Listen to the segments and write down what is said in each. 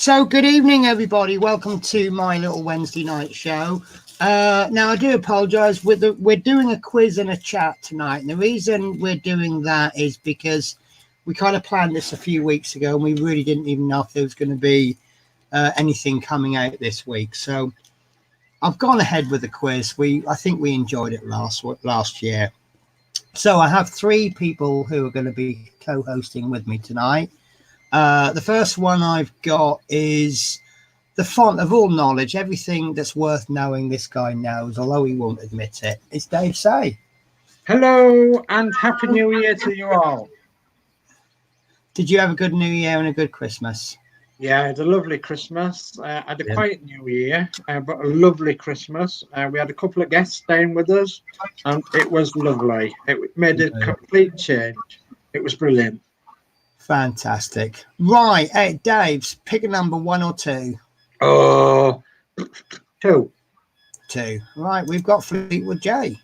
So, good evening, everybody. Welcome to my little Wednesday night show. Now, I do apologise. We're doing a quiz and a chat tonight. And the reason we're doing that is because we kind of planned this a few weeks ago, and we really didn't even know if there was going to be anything coming out this week. So, I've gone ahead with the quiz. I think we enjoyed it last year. So, I have three people who are going to be co-hosting with me tonight. The first one I've got is the font of all knowledge. Everything that's worth knowing, this guy knows, although he won't admit it. It's Dave Say. Hello and Happy New Year to you all. Did you have a good New Year and a good Christmas? Yeah, I had a lovely Christmas. I had a quiet New Year, but a lovely Christmas. We had a couple of guests staying with us, and it was lovely. It made a complete change. It was brilliant. Fantastic. Right. Hey, Dave, pick a number, 1 or 2. Oh, 2. 2. Right. We've got Fleetwood J.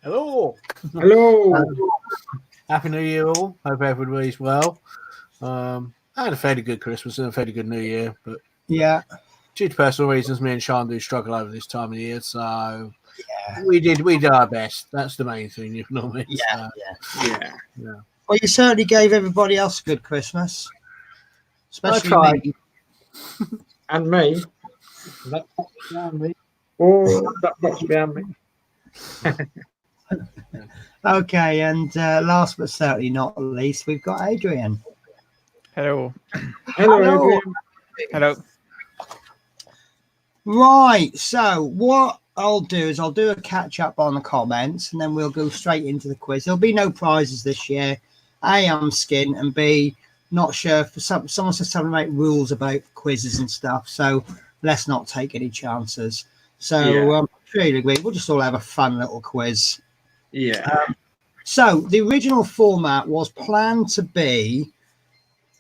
Hello. Hello. Happy New Year all. Hope everybody's well. I had a fairly good Christmas and a fairly good New Year, but yeah, due to personal reasons, me and Sean do struggle over this time of the year, so we did our best. That's the main thing, you know what I mean? Yeah. Well, you certainly gave everybody else a good Christmas. Especially me. And me. That box behind me. Oh, that box behind me. Okay, and last but certainly not least, we've got Adrian. Hello. Hello, Adrian. Hello. Right, so what I'll do is I'll do a catch up on the comments and then we'll go straight into the quiz. There'll be no prizes this year. A, I'm skint, and B, not sure for someone says something about rules about quizzes and stuff, so let's not take any chances. So really agree. We'll just all have a fun little quiz. Yeah. So the original format was planned to be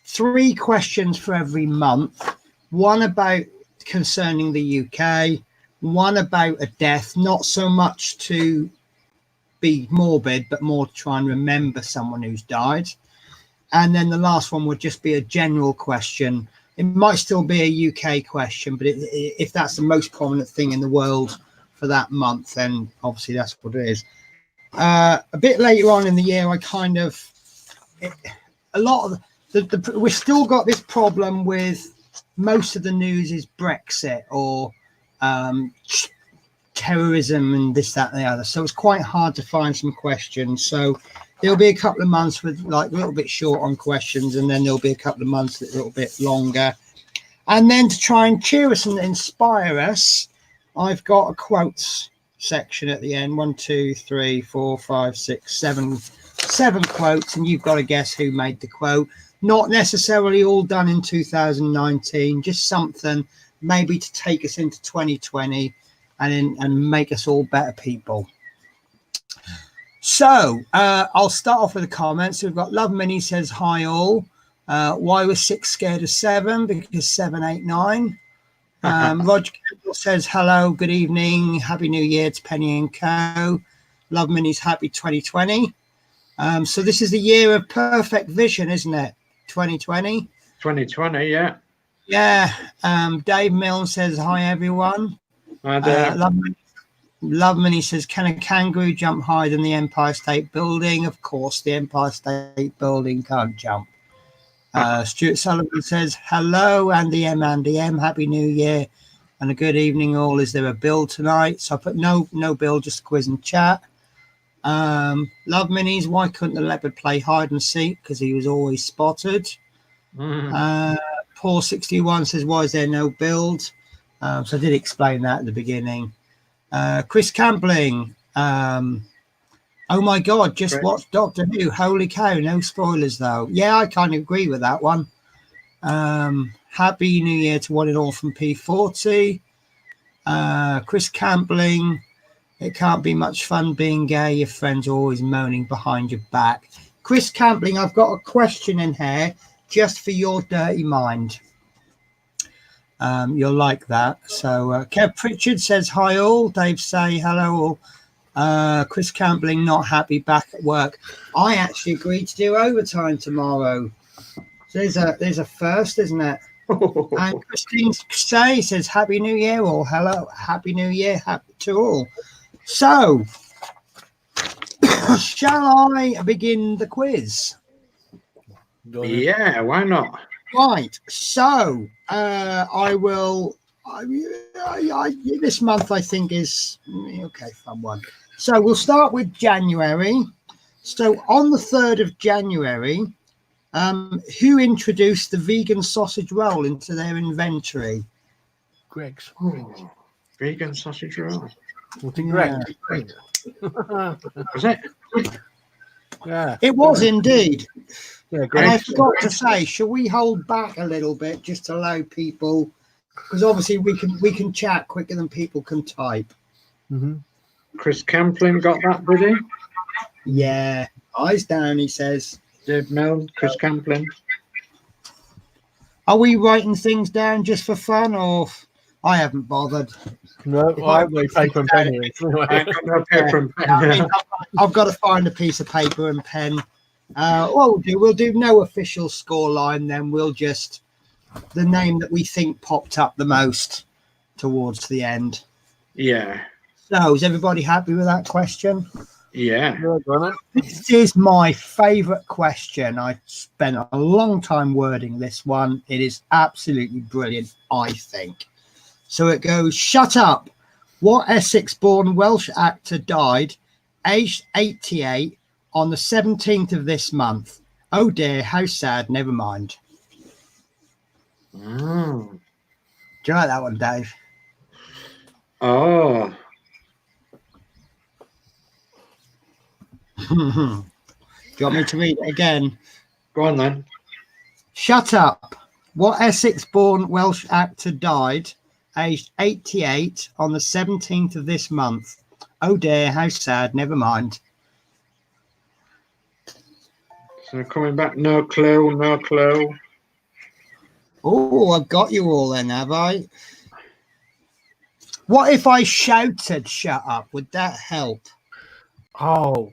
3 questions for every month, one about concerning the UK, one about a death, not so much to be morbid, but more to try and remember someone who's died. And then the last one would just be a general question. It might still be a UK question, but if that's the most prominent thing in the world for that month, then obviously that's what it is. A bit later on in the year, we've still got this problem with most of the news is Brexit or terrorism and this, that, and the other. So it's quite hard to find some questions. So there'll be a couple of months with like a little bit short on questions, and then there'll be a couple of months a little bit longer. And then to try and cheer us and inspire us, I've got a quotes section at the end. 1, 2, 3, 4, 5, 6, 7 quotes, and you've got to guess who made the quote. Not necessarily all done in 2019, just something maybe to take us into 2020 and make us all better people. So I'll start off with the comments. We've got Love Minnie says hi all. Why was 6 scared of 7? Because 7, 8, 9. Roger Campbell says hello, good evening, happy new year to Penny and Co. Love Minnie's happy 2020. So this is the year of perfect vision, isn't it? 2020. 2020, yeah. Yeah. Dave Milne says hi everyone. Love Minnie says, can a kangaroo jump higher than the Empire State Building? Of course, the Empire State Building can't jump. Stuart Sullivan says, hello, Andy M. Happy New Year and a good evening all. Is there a bill tonight? So I put no bill, just a quiz and chat. Love Minis, why couldn't the leopard play hide and seek? Because he was always spotted. Paul 61 says, why is there no build? So I did explain that at the beginning. Chris Campling, oh my God, just watched Doctor Who. Holy cow, no spoilers though. Yeah, I kind of agree with that one. Happy New Year to one and all from P40. Chris Campling, it can't be much fun being gay. Your friends are always moaning behind your back. Chris Campling, I've got a question in here just for your dirty mind. You'll like that. So Kev Pritchard says hi all. Dave say hello all. Chris Campbelling not happy back at work. I actually agreed to do overtime tomorrow. So there's a first, isn't it? And Christine Say says, Happy New Year, or hello, Happy New Year, happy to all. So, shall I begin the quiz? Yeah, why not? Right. So, I will. This month, I think, is okay. Fun one. So, we'll start with January. So, on the 3rd of January, who introduced the vegan sausage roll into their inventory? Greg's. Vegan sausage roll. Was it Yeah. Greg? Was it? Yeah. It was indeed. Yeah, And I Greg. forgot to say, shall we hold back a little bit just to allow people, because obviously we can chat quicker than people can type. Mm-hmm. Chris Camplin got that, did he? Yeah, eyes down, he says. Dave Mill, Chris Camplin. Are we writing things down just for fun, or I haven't bothered? No, I have no paper and pen here. I got no paper and pen. I mean, I've got to find a piece of paper and pen. What we'll do no official score line, then we'll just the name that we think popped up the most towards the end. Yeah. So is everybody happy with that question? Yeah. This is my favorite question. I spent a long time wording this one. It is absolutely brilliant, I think. So it goes, shut up. What Essex-born Welsh actor died, aged 88, on the 17th of this month? Oh dear, how sad. Never mind. Mm. Do you like that one, Dave? Oh. Do you want me to read it again? Go on then. Shut up. What Essex-born Welsh actor died, aged 88, on the 17th of this month? Oh dear, how sad. Never mind. So coming back, no clue, no clue. Oh, I've got you all then, have I? What if I shouted shut up? Would that help? Oh.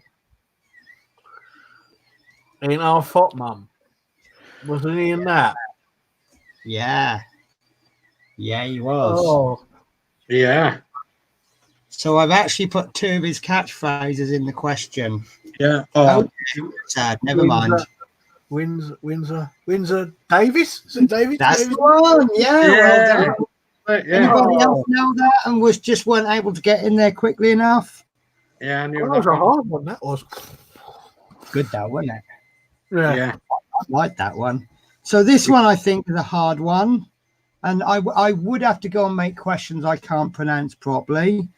Ain't our fault, Mum. Wasn't he in that? Yeah. Yeah, he was. Oh. Yeah. So I've actually put 2 of his catchphrases in the question. Yeah. Oh, sad. Never mind. Windsor Davis? Is it Davis? That's Davis? the one. Yeah, well done. Yeah. Anybody else know that and was just weren't able to get in there quickly enough? Yeah, I knew That that was a one. hard one, that was. Good though, wasn't it? Yeah. I like that one. So this one I think is a hard one. And I would have to go and make questions I can't pronounce properly.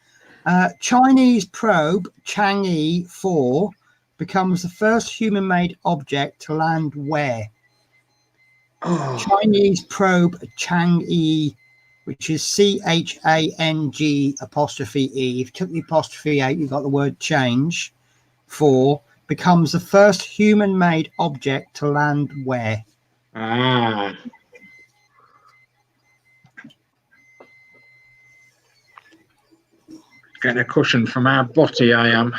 Chinese probe Chang'e 4 becomes the first human-made object to land where? Oh. Chinese probe Chang'e, which is CHANG apostrophe E. If you took the apostrophe out, you got the word change. 4 becomes the first human-made object to land where? Ah. Getting a cushion from our butty, I am.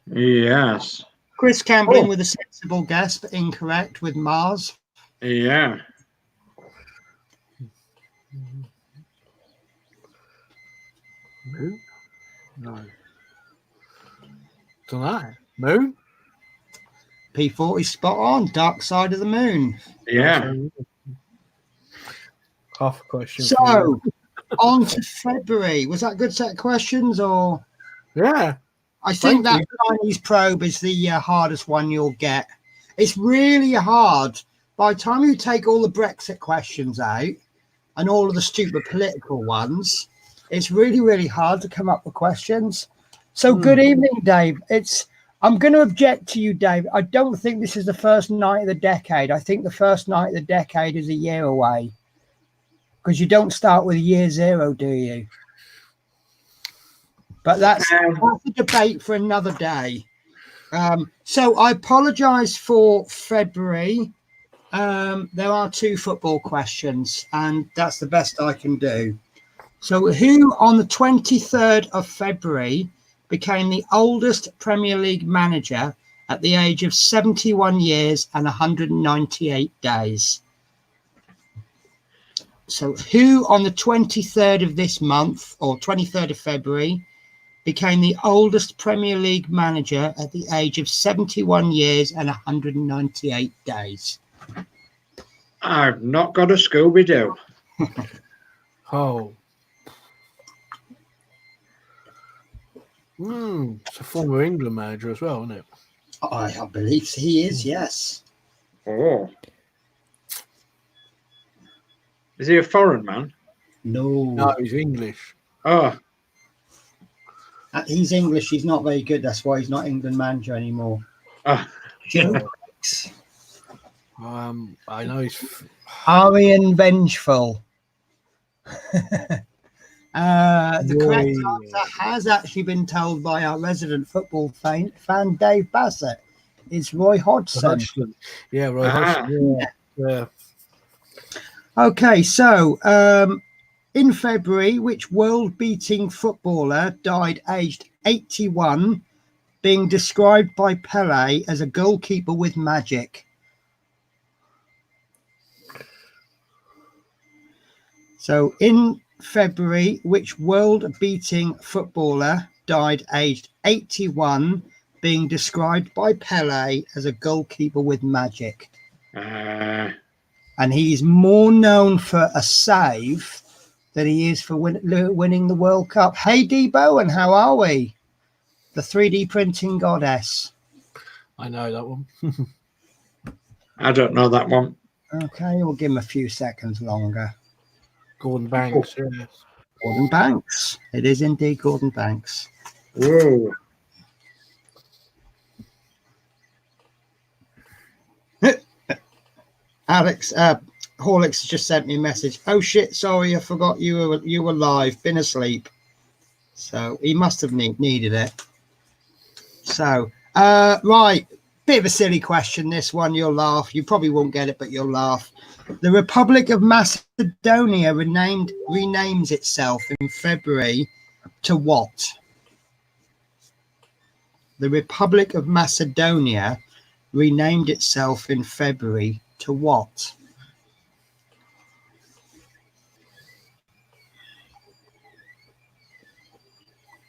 Yes. Chris Camplin with a sensible guess, but incorrect with Mars. Yeah. Moon? No. Don't know. Moon? P40 spot on. Dark side of the moon. Yeah. Half a question. So, on to February. Was that a good set of questions, or? Yeah. I think Thank that Chinese probe is the hardest one you'll get. It's really hard. By the time you take all the Brexit questions out and all of the stupid political ones, it's really, really hard to come up with questions. So good evening, Dave. I'm going to object to you, Dave. I don't think this is the first night of the decade. I think the first night of the decade is a year away. Because you don't start with year 0, do you? But that's a debate for another day. So I apologise for February. There are 2 football questions, and that's the best I can do. So who on the 23rd of February became the oldest Premier League manager at the age of 71 years and 198 days. So who on the 23rd of this month, or 23rd of February, became the oldest Premier League manager at the age of 71 years and 198 days? I've not got a Scooby-Doo. Oh. It's a former England manager as well, isn't it? I believe he is, yes. Oh. Is he a foreign man? No, he's English. Oh. He's English. He's not very good. That's why he's not England manager anymore. Jokes. I know he's Aryan Vengeful. The correct answer has actually been told by our resident football fan Dave Bassett. It's Roy Hodgson. Yeah, Roy Hodgson. Yeah. Okay, so in February, which world-beating footballer died aged 81, being described by Pelé as a goalkeeper with magic? So in February, which world-beating footballer died aged 81, being described by Pelé as a goalkeeper with magic? And he's more known for a save than he is for winning the World Cup. Hey, D. Bowen, how are we? The 3D printing goddess. I know that one. I don't know that one. Okay, we'll give him a few seconds longer. Gordon Banks, yes. Gordon Banks. It is indeed Gordon Banks. Whoa. Alex Horlicks just sent me a message. Oh shit, sorry, I forgot you were live. Been asleep. So he must have needed it. So right, bit of a silly question. This one, you'll laugh. You probably won't get it, but you'll laugh. The Republic of Macedonia renames itself in February to what? The Republic of Macedonia renamed itself in February to what?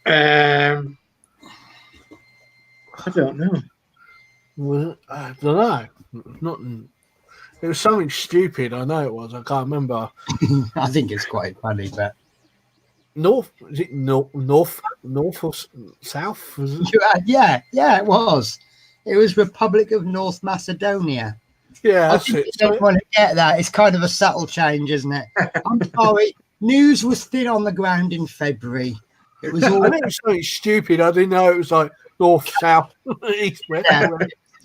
I don't know. Well, I don't know. Not. It was something stupid. I know it was. I can't remember. I think it's quite funny, but North? Is it north or south? Was it? Yeah, it was. It was Republic of North Macedonia. Yeah, I think you don't want to get that. It's kind of a subtle change, isn't it? I'm sorry. News was thin on the ground in February. It was all I think it was something stupid. I didn't know it was like north, south, east, west. Yeah,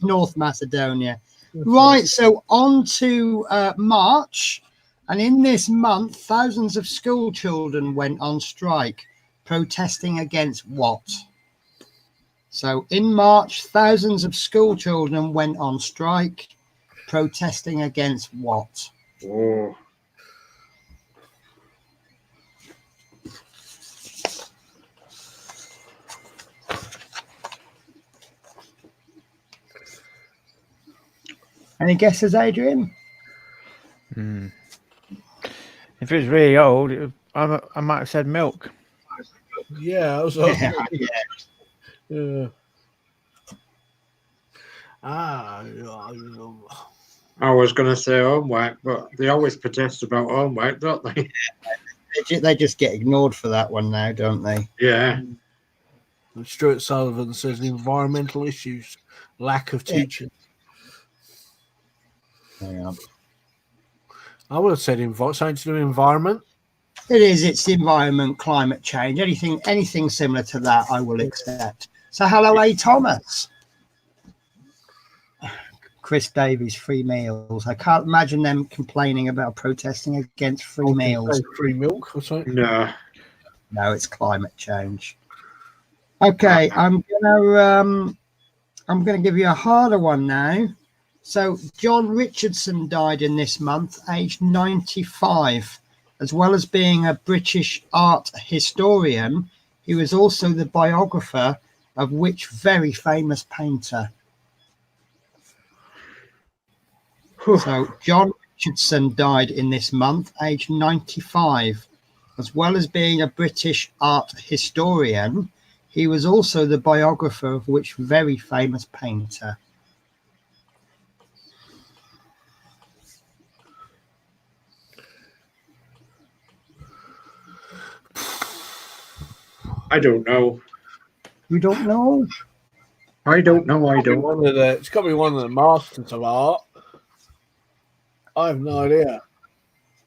North Macedonia. Right, so on to March. And in this month, thousands of school children went on strike, protesting against what? So in March, thousands of school children went on strike, protesting against what? Oh. Any guesses, Adrian? If it was really old, I might have said milk. Yeah, I was. Yeah. I was going to say homework, but they always protest about homework, don't they? They just get ignored for that one now, don't they? Yeah. Stuart Sullivan says environmental issues, lack of teachers. Yeah. I would have said something to do with environment. It is. It's the environment, climate change, anything similar to that, I will accept. So, hello, A. Thomas. Chris Davies, free meals. I can't imagine them complaining about protesting against free meals. Free milk or something? No, it's climate change. Okay, I'm gonna give you a harder one now. So, John Richardson died in this month, aged 95. As well as being a British art historian, he was also the biographer of which very famous painter? So John Richardson died in this month, aged 95. As well as being a British art historian, he was also the biographer of which very famous painter? I don't know. You don't know? I don't know. I don't. It's got to be one of the masters of art. I have no idea.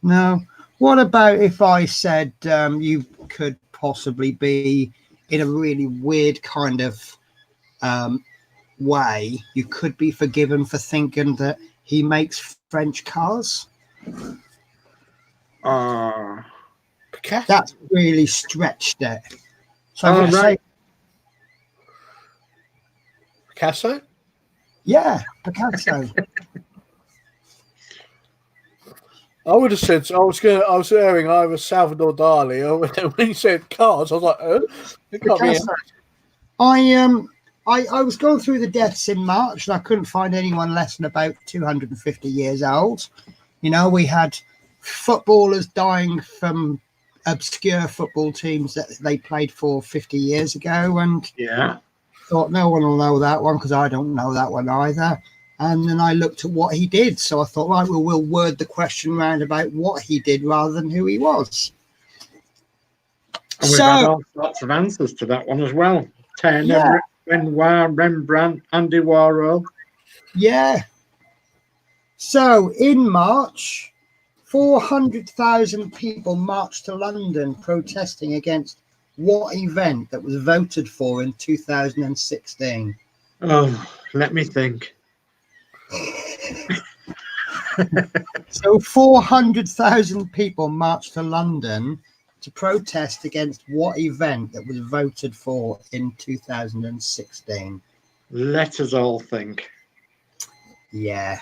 No. What about if I said you could possibly be in a really weird kind of way? You could be forgiven for thinking that he makes French cars. Picasso. That's really stretched it. So Oh, I'm gonna right. say, Picasso? yeah, Picasso. I would have said I was hearing either Salvador Dali or when he said cars, I was like, it can't be him. Picasso. I was going through the deaths in March and I couldn't find anyone less than about 250 years old. You know, we had footballers dying from obscure football teams that they played for 50 years ago, and Yeah. thought no one will know that one because I don't know that one either. And then I looked at what he did, so I thought, right, well, we'll word the question round about what he did rather than who he was. And we've had all sorts of answers to that one as well. Turner, Renoir, Rembrandt, Andy Warhol. Yeah. So in March, 400,000 people marched to London protesting against what event that was voted for in 2016? Oh, let me think. So 400,000 people marched to London to protest against what event that was voted for in 2016? Let us all think. Yeah.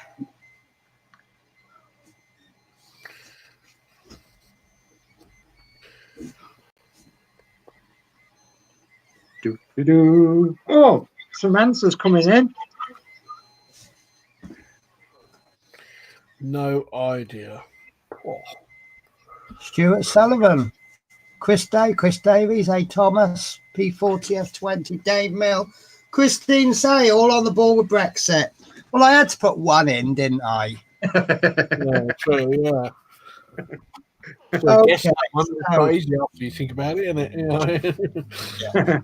Oh, some answers coming in. No idea. Oh. Stuart Sullivan, Chris Davies, A. Thomas, P40F20, Dave Mill, Christine Say, all on the ball with Brexit. Well, I had to put one in, didn't I? Yeah, true, yeah. Okay, Yes, it's quite easy after you think about it, isn't it? You know?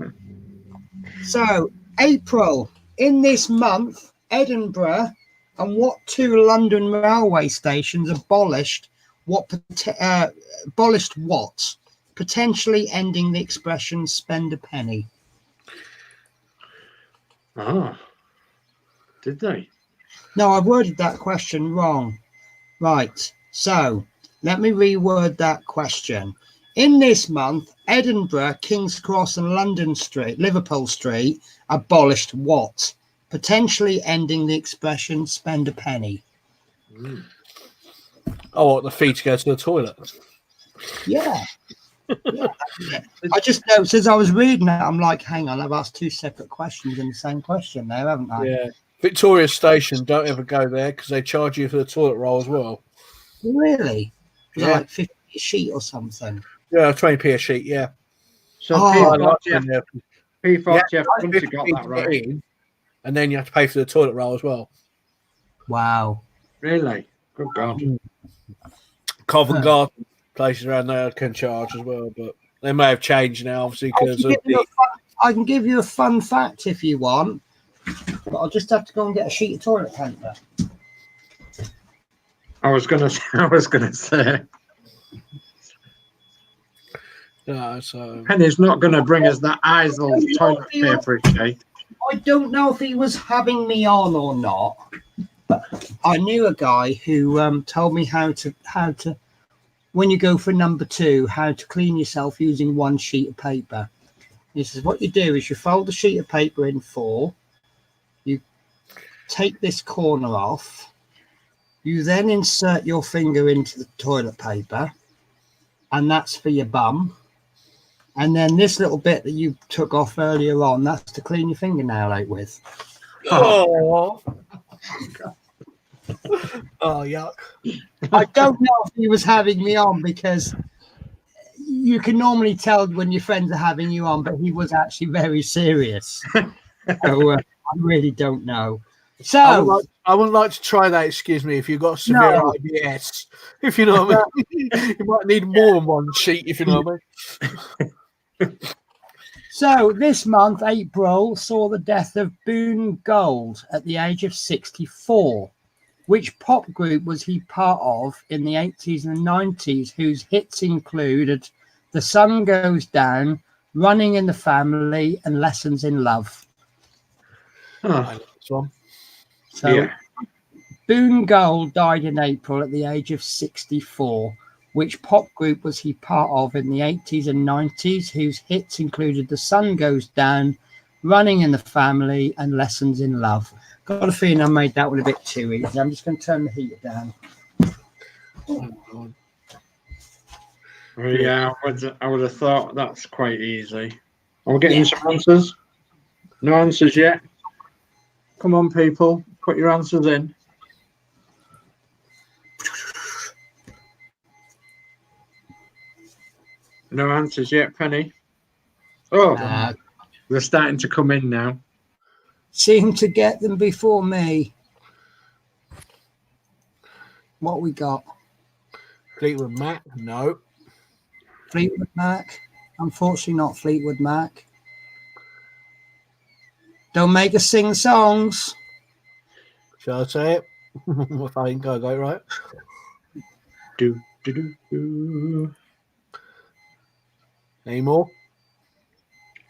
So, April, in this month, Edinburgh and what two London railway stations abolished what? Potentially ending the expression "spend a penny." Oh, did they? No, I worded that question wrong. Right, so let me reword that question. In this month, Edinburgh, King's Cross and Liverpool Street abolished what? Potentially ending the expression "spend a penny." Oh, what, the fee to go to the toilet? Yeah. Yeah. I just noticed as I was reading it, I'm like, hang on, I've asked two separate questions in the same question there, haven't I? Yeah. Victoria Station, don't ever go there because they charge you for the toilet roll as well. Really? Was it Yeah. like 50 a sheet or something? Yeah, 20p a sheet, yeah. So P40F got that right. And then you have to pay for the toilet roll as well. Wow. Really? Good God. Covent Garden places around there can charge as well, but they may have changed now, obviously, because of the... I can give you a fun fact if you want, but I'll just have to go and get a sheet of toilet paper. I was gonna say. No, so... Penny's not going to bring us that Eisel toilet paper sheet. I don't know if he was having me on or not, but I knew a guy who told me how to, when you go for number 2, how to clean yourself using one sheet of paper. He says, what you do is you fold the sheet of paper in 4, you take this corner off, you then insert your finger into the toilet paper, and that's for your bum. And then this little bit that you took off earlier on, that's to clean your fingernail out with. Oh. Oh, yuck. I don't know if he was having me on because you can normally tell when your friends are having you on, but he was actually very serious. So I really don't know. So I wouldn't like to try that, excuse me, if you've got severe No. IBS. If you know what I mean. You might need more than one sheet, if you know what I mean. So this month, April, saw the death of Boone Gold at the age of 64. Which pop group was he part of in the 80s and 90s, whose hits included The Sun Goes Down, Running in the Family, and Lessons in Love? Oh, So yeah. Boone Gold died in April at the age of 64. Which pop group was he part of in the 80s and 90s, whose hits included The Sun Goes Down, Running in the Family, and Lessons in Love? Got a feeling I made that one a bit too easy. I'm just going to turn the heater down. Yeah, I would have thought that's quite easy. Are we getting some answers? No answers yet? Come on, people. Put your answers in. No answers yet, Penny. Oh, they're starting to come in now. Seem to get them before me. What we got? Fleetwood Mac? No. Fleetwood Mac? Unfortunately, not Fleetwood Mac. Don't make us sing songs. Shall I say it? If I think I got it right. Any more?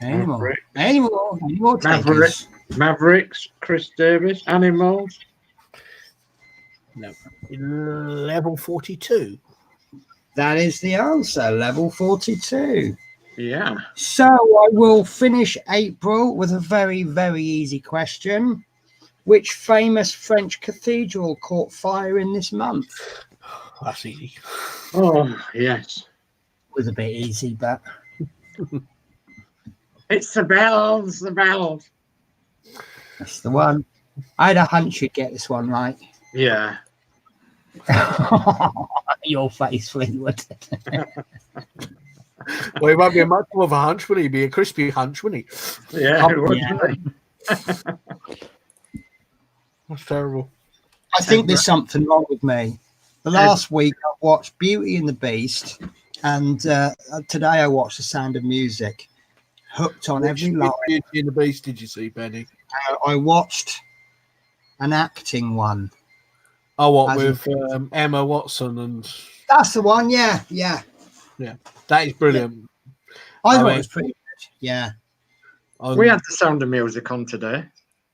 Any more takers? Mavericks, Chris Davis, Animals. No. Level 42. That is the answer, level 42. Yeah. So I will finish April with a very, very easy question. Which famous French cathedral caught fire in this month? That's easy. Oh, yes. It was a bit easy, but... It's the bells, the bells. That's the one. I had a hunch you'd get this one right. Yeah. Your face, Fleetwood. Well, it might be a much more of a hunch, wouldn't he? Be a crispy hunch, wouldn't he? Yeah. That's terrible. I think there's something wrong with me. The last week I watched Beauty and the Beast, and today I watched The Sound of Music. Hooked on every line. Beauty and the Beast did you see, Benny? I watched an acting one. Oh, what, with Emma Watson and... That's the one, yeah. Yeah, that is brilliant. I thought it was pretty good, yeah. We had The Sound of Music on today.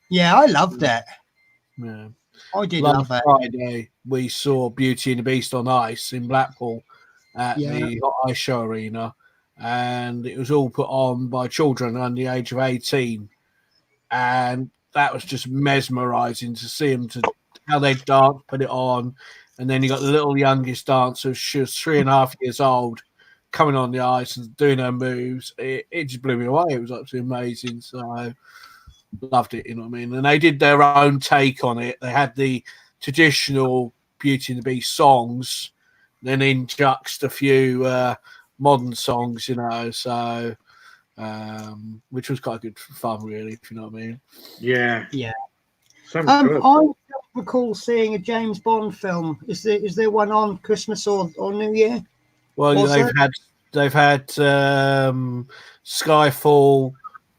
Yeah, I loved it. Yeah. I did love it. Friday, we saw Beauty and the Beast on ice in Blackpool at the Hot Ice Show Arena, and it was all put on by children under the age of 18, and that was just mesmerising to see them, to how they dance, put it on, and then you got the little youngest dancer. She was 3.5 years old, coming on the ice and doing her moves. It just blew me away. It was absolutely amazing. So loved it, you know what I mean? And they did their own take on it. They had the traditional Beauty and the Beast songs, then in juxed a few modern songs, you know, so which was quite good fun, really, if you know what I mean. Yeah. I don't recall seeing a James Bond film. Is there one on Christmas or New Year? Well, they've had Skyfall,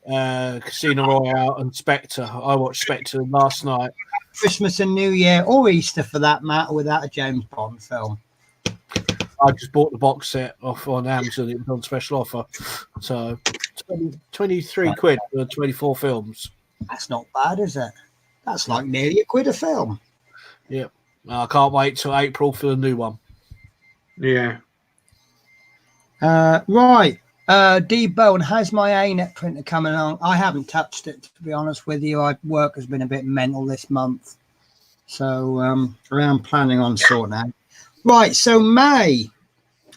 Casino Royale, and Spectre. I watched Spectre last night. Christmas and New Year, or Easter for that matter, without a James Bond film. I just bought the box set off on Amazon. It was on special offer. So 23 quid for 24 films. That's not bad, is it? That's like nearly £1 a film. Yep. I can't wait till April for the new one. Yeah. Right. D Bowen, how's my ANET printer coming on? I haven't touched it, to be honest with you. Work has been a bit mental this month. So I am planning on sorting out. Right. So May,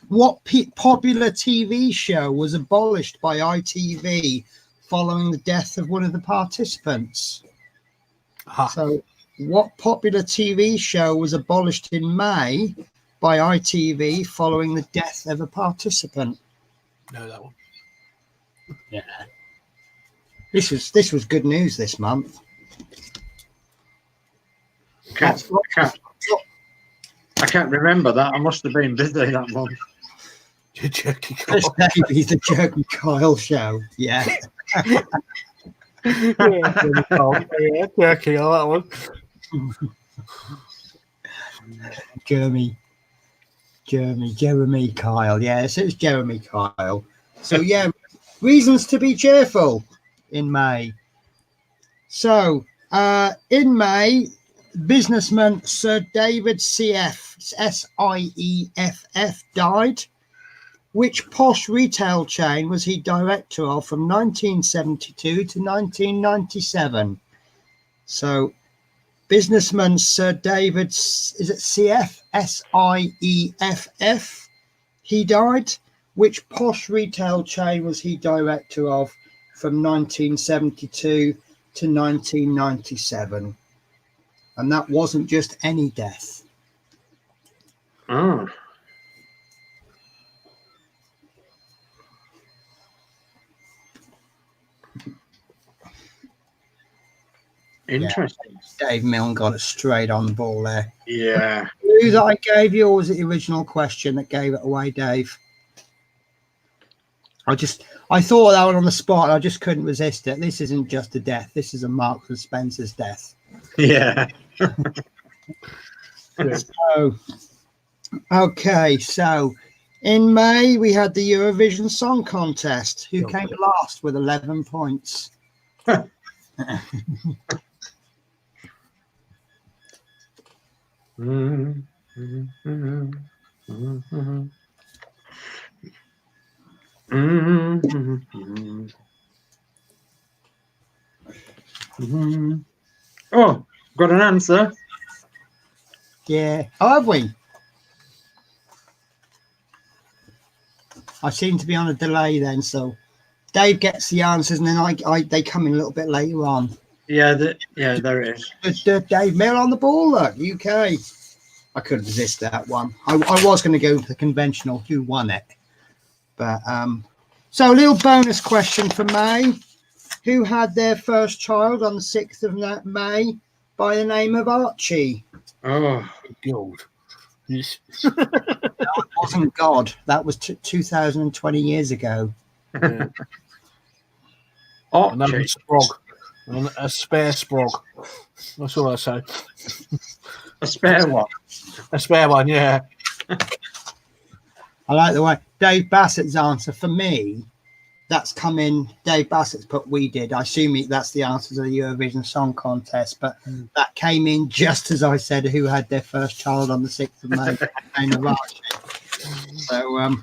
what popular TV show was abolished by ITV following the death of one of the participants? Aha. So What popular TV show was abolished in May by ITV following the death of a participant? No, that one. Yeah. This was good news this month. I can't remember that. I must have been busy that month. Jerky Chris Kyle. Davies, the Jerky Kyle show. Yeah. Yeah, Jerky, I like that one. Jeremy Kyle. Yes, it was Jeremy Kyle. So yeah, reasons to be cheerful in May. So in May, businessman Sir David Sieff died. Which posh retail chain was he director of from 1972 to 1997? So businessman Sir David, is it Sieff? Sieff. He died. Which posh retail chain was he director of from 1972 to 1997? And that wasn't just any death. Oh. Interesting. Yeah, Dave Milne got it straight on the ball there. Yeah. Clue that I gave you, or was it the original question that gave it away, Dave? I thought of that one on the spot. I just couldn't resist it. This isn't just a death. This is a Marks and Spencer's death. Yeah. So, okay. So, in May we had the Eurovision Song Contest. Who came last with 11 points? Oh, got an answer. Yeah. Oh, have we? I seem to be on a delay then, so Dave gets the answers and then they come in a little bit later on. Yeah, there it is. Dave Mill on the ball, look, UK. I couldn't resist that one. I was going to go for the conventional who won it. But so a little bonus question for May. Who had their first child on the 6th of May by the name of Archie? Oh, God. Yes. That wasn't God. That was 2020 years ago. Yeah. Archie. Another sprog. A spare sprog. That's all I say. A spare one. A spare one, yeah. I like the way Dave Bassett's answer for me. That's come in. Dave Bassett's put we did. I assume that's the answer to the Eurovision Song Contest, but that came in just as I said who had their first child on the 6th of May. Name of Archie. So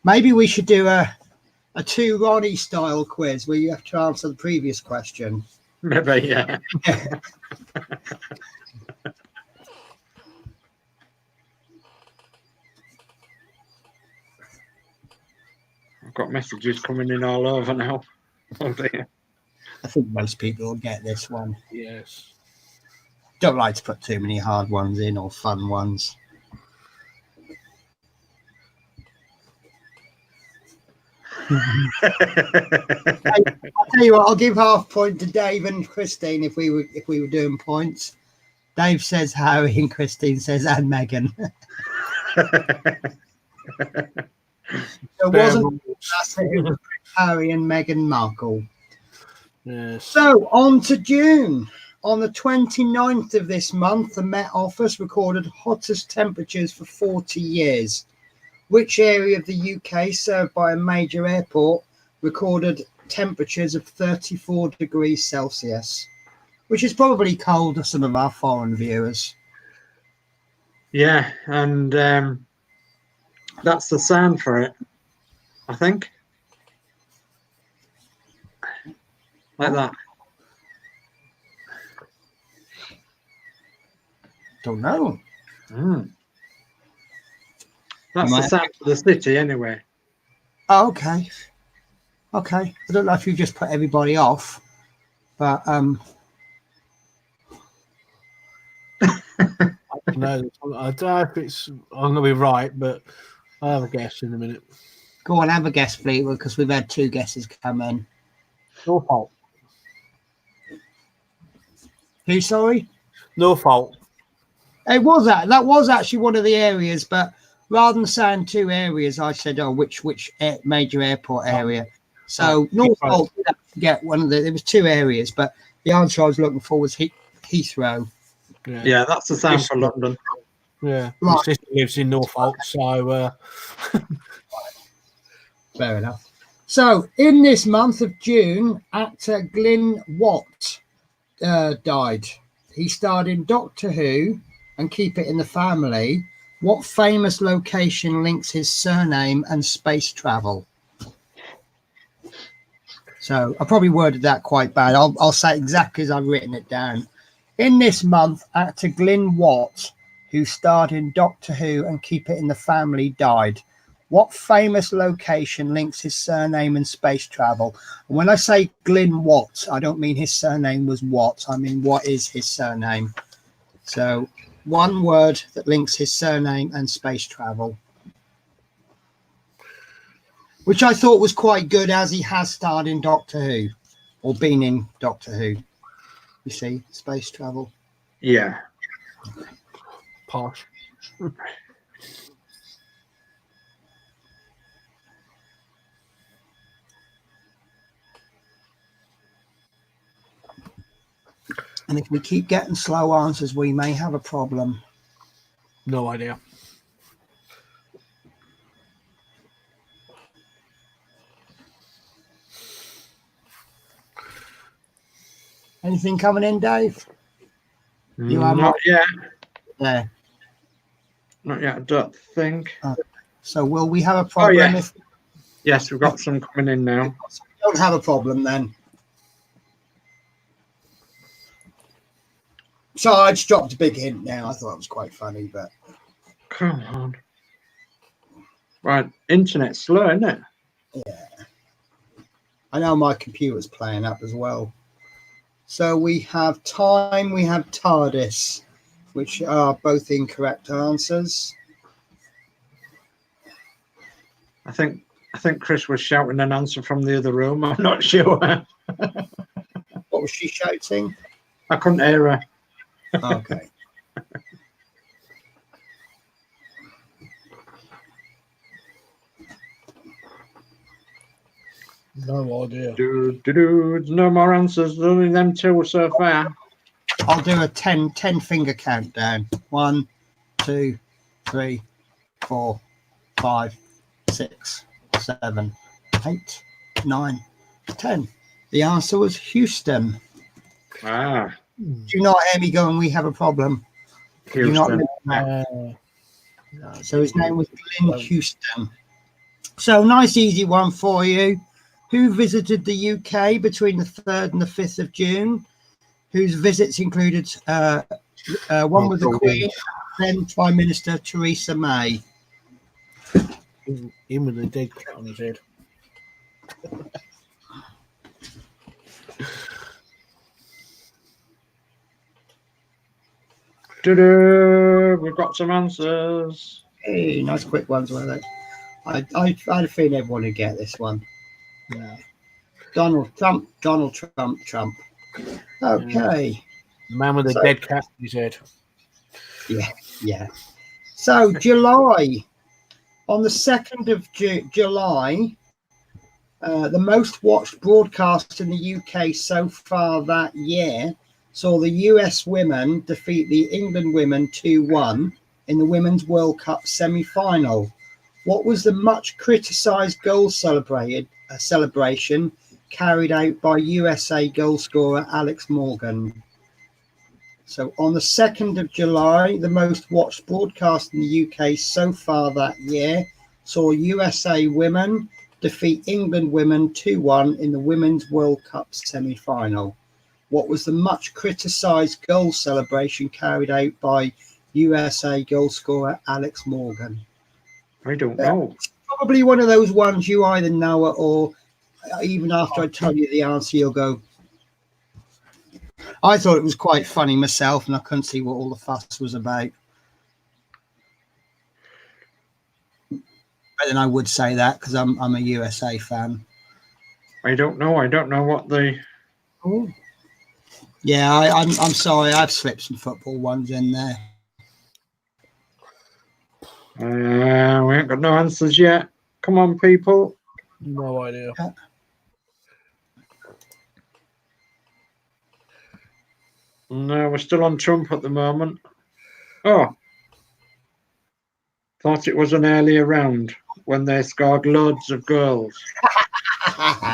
maybe we should do a two Ronnie style quiz where you have to answer the previous question. Maybe, yeah. I've got messages coming in all over now. Oh dear. I think most people will get this one. Yes. Don't like to put too many hard ones in or fun ones. I'll tell you what, I'll give half point to Dave and Christine if we were doing points. Dave says Harry and Christine says and Meghan. It wasn't Harry and Meghan Markle. Yes. So on to June. On the 29th of this month, the Met Office recorded hottest temperatures for 40 years. Which area of the UK served by a major airport recorded temperatures of 34 degrees Celsius, which is probably cold to some of our foreign viewers. Yeah, and that's the sound for it, I think. Like that. Don't know. That's the sound for the city anyway. Oh, okay. I don't know if you just put everybody off, but No, I don't know if it's. I'm gonna be right, but I'll have a guess in a minute. Go on, have a guess, Fleetwood, because we've had 2 guesses come in. Norfolk. Who, sorry? Norfolk. It was that was actually one of the areas, but rather than saying 2 areas, I said, "Oh, which major airport area?" So Norfolk did actually get one of the. There was 2 areas, but the answer I was looking for was Heathrow. Yeah, that's the same for London. Yeah, Right. my sister lives in Norfolk, so Fair enough. So, in this month of June, actor Glyn Watt died. He starred in Doctor Who and Keep It in the Family. What famous location links his surname and space travel? So, I probably worded that quite bad. I'll say exactly as I've written it down. In this month, actor Glyn Watt, who starred in Doctor Who and Keep It in the Family, died. What famous location links his surname and space travel? And when I say Glyn Watt, I don't mean his surname was Watt. I mean, what is his surname? So, one word that links his surname and space travel, which I thought was quite good, as he has starred in Doctor Who or been in Doctor Who. You see, space travel. Yeah. posh. And if we keep getting slow answers, we may have a problem. No idea. Anything coming in, Dave? You are Not yet. there. Not yet, I don't think. So will we have a problem yeah. if Yes, we've got some coming in now. we don't have a problem then? So I just dropped a big hint now. I thought it was quite funny, but Come on. Right, internet's slow, isn't it? yeah. I know my computer's playing up as well. So we have time, we have TARDIS, which are both incorrect answers. I think Chris was shouting an answer from the other room. I'm not sure. What was she shouting? I couldn't hear her. Okay. No idea. No more answers. Only them 2 so far. I'll do a 10 finger countdown. 1, 2, 3, 4, 5, 6, 7, 8, 9, 10. The answer was Houston. Ah, Do you not hear me going, we have a problem? Do you not Houston. listen back? So his name was Glyn Houston. So nice easy one for you. Who visited the UK between the 3rd and the 5th of June? Whose visits included one with the Queen, then Prime Minister Theresa May. Him with the dead cat on his head. We've got some answers. Hey, nice quick ones, were they? I had a feeling everyone would get this one. Yeah. Donald Trump. Okay. The man with the dead cat on his head. Yeah. So July, on the 2nd of July, the most watched broadcast in the UK so far that year saw the US women defeat the England women 2-1 in the Women's World Cup semi-final. What was the much criticised goal celebration carried out by USA goal scorer Alex Morgan? So on the 2nd of July, the most watched broadcast in the UK so far that year saw USA women defeat England women 2-1 in the Women's World Cup semi-final. What was the much criticised goal celebration carried out by USA goal scorer Alex Morgan? I don't know. Probably one of those ones you either know it, or even after I tell you the answer, you'll go, I thought it was quite funny myself, and I couldn't see what all the fuss was about. But then I would say that because I'm a USA fan. I don't know. I don't know what the. Oh. Yeah, I'm sorry. I've slipped some football ones in there. We ain't got no answers yet. Come on, people. No idea. No, we're still on Trump at the moment. Oh. Thought it was an earlier round when they scored loads of goals.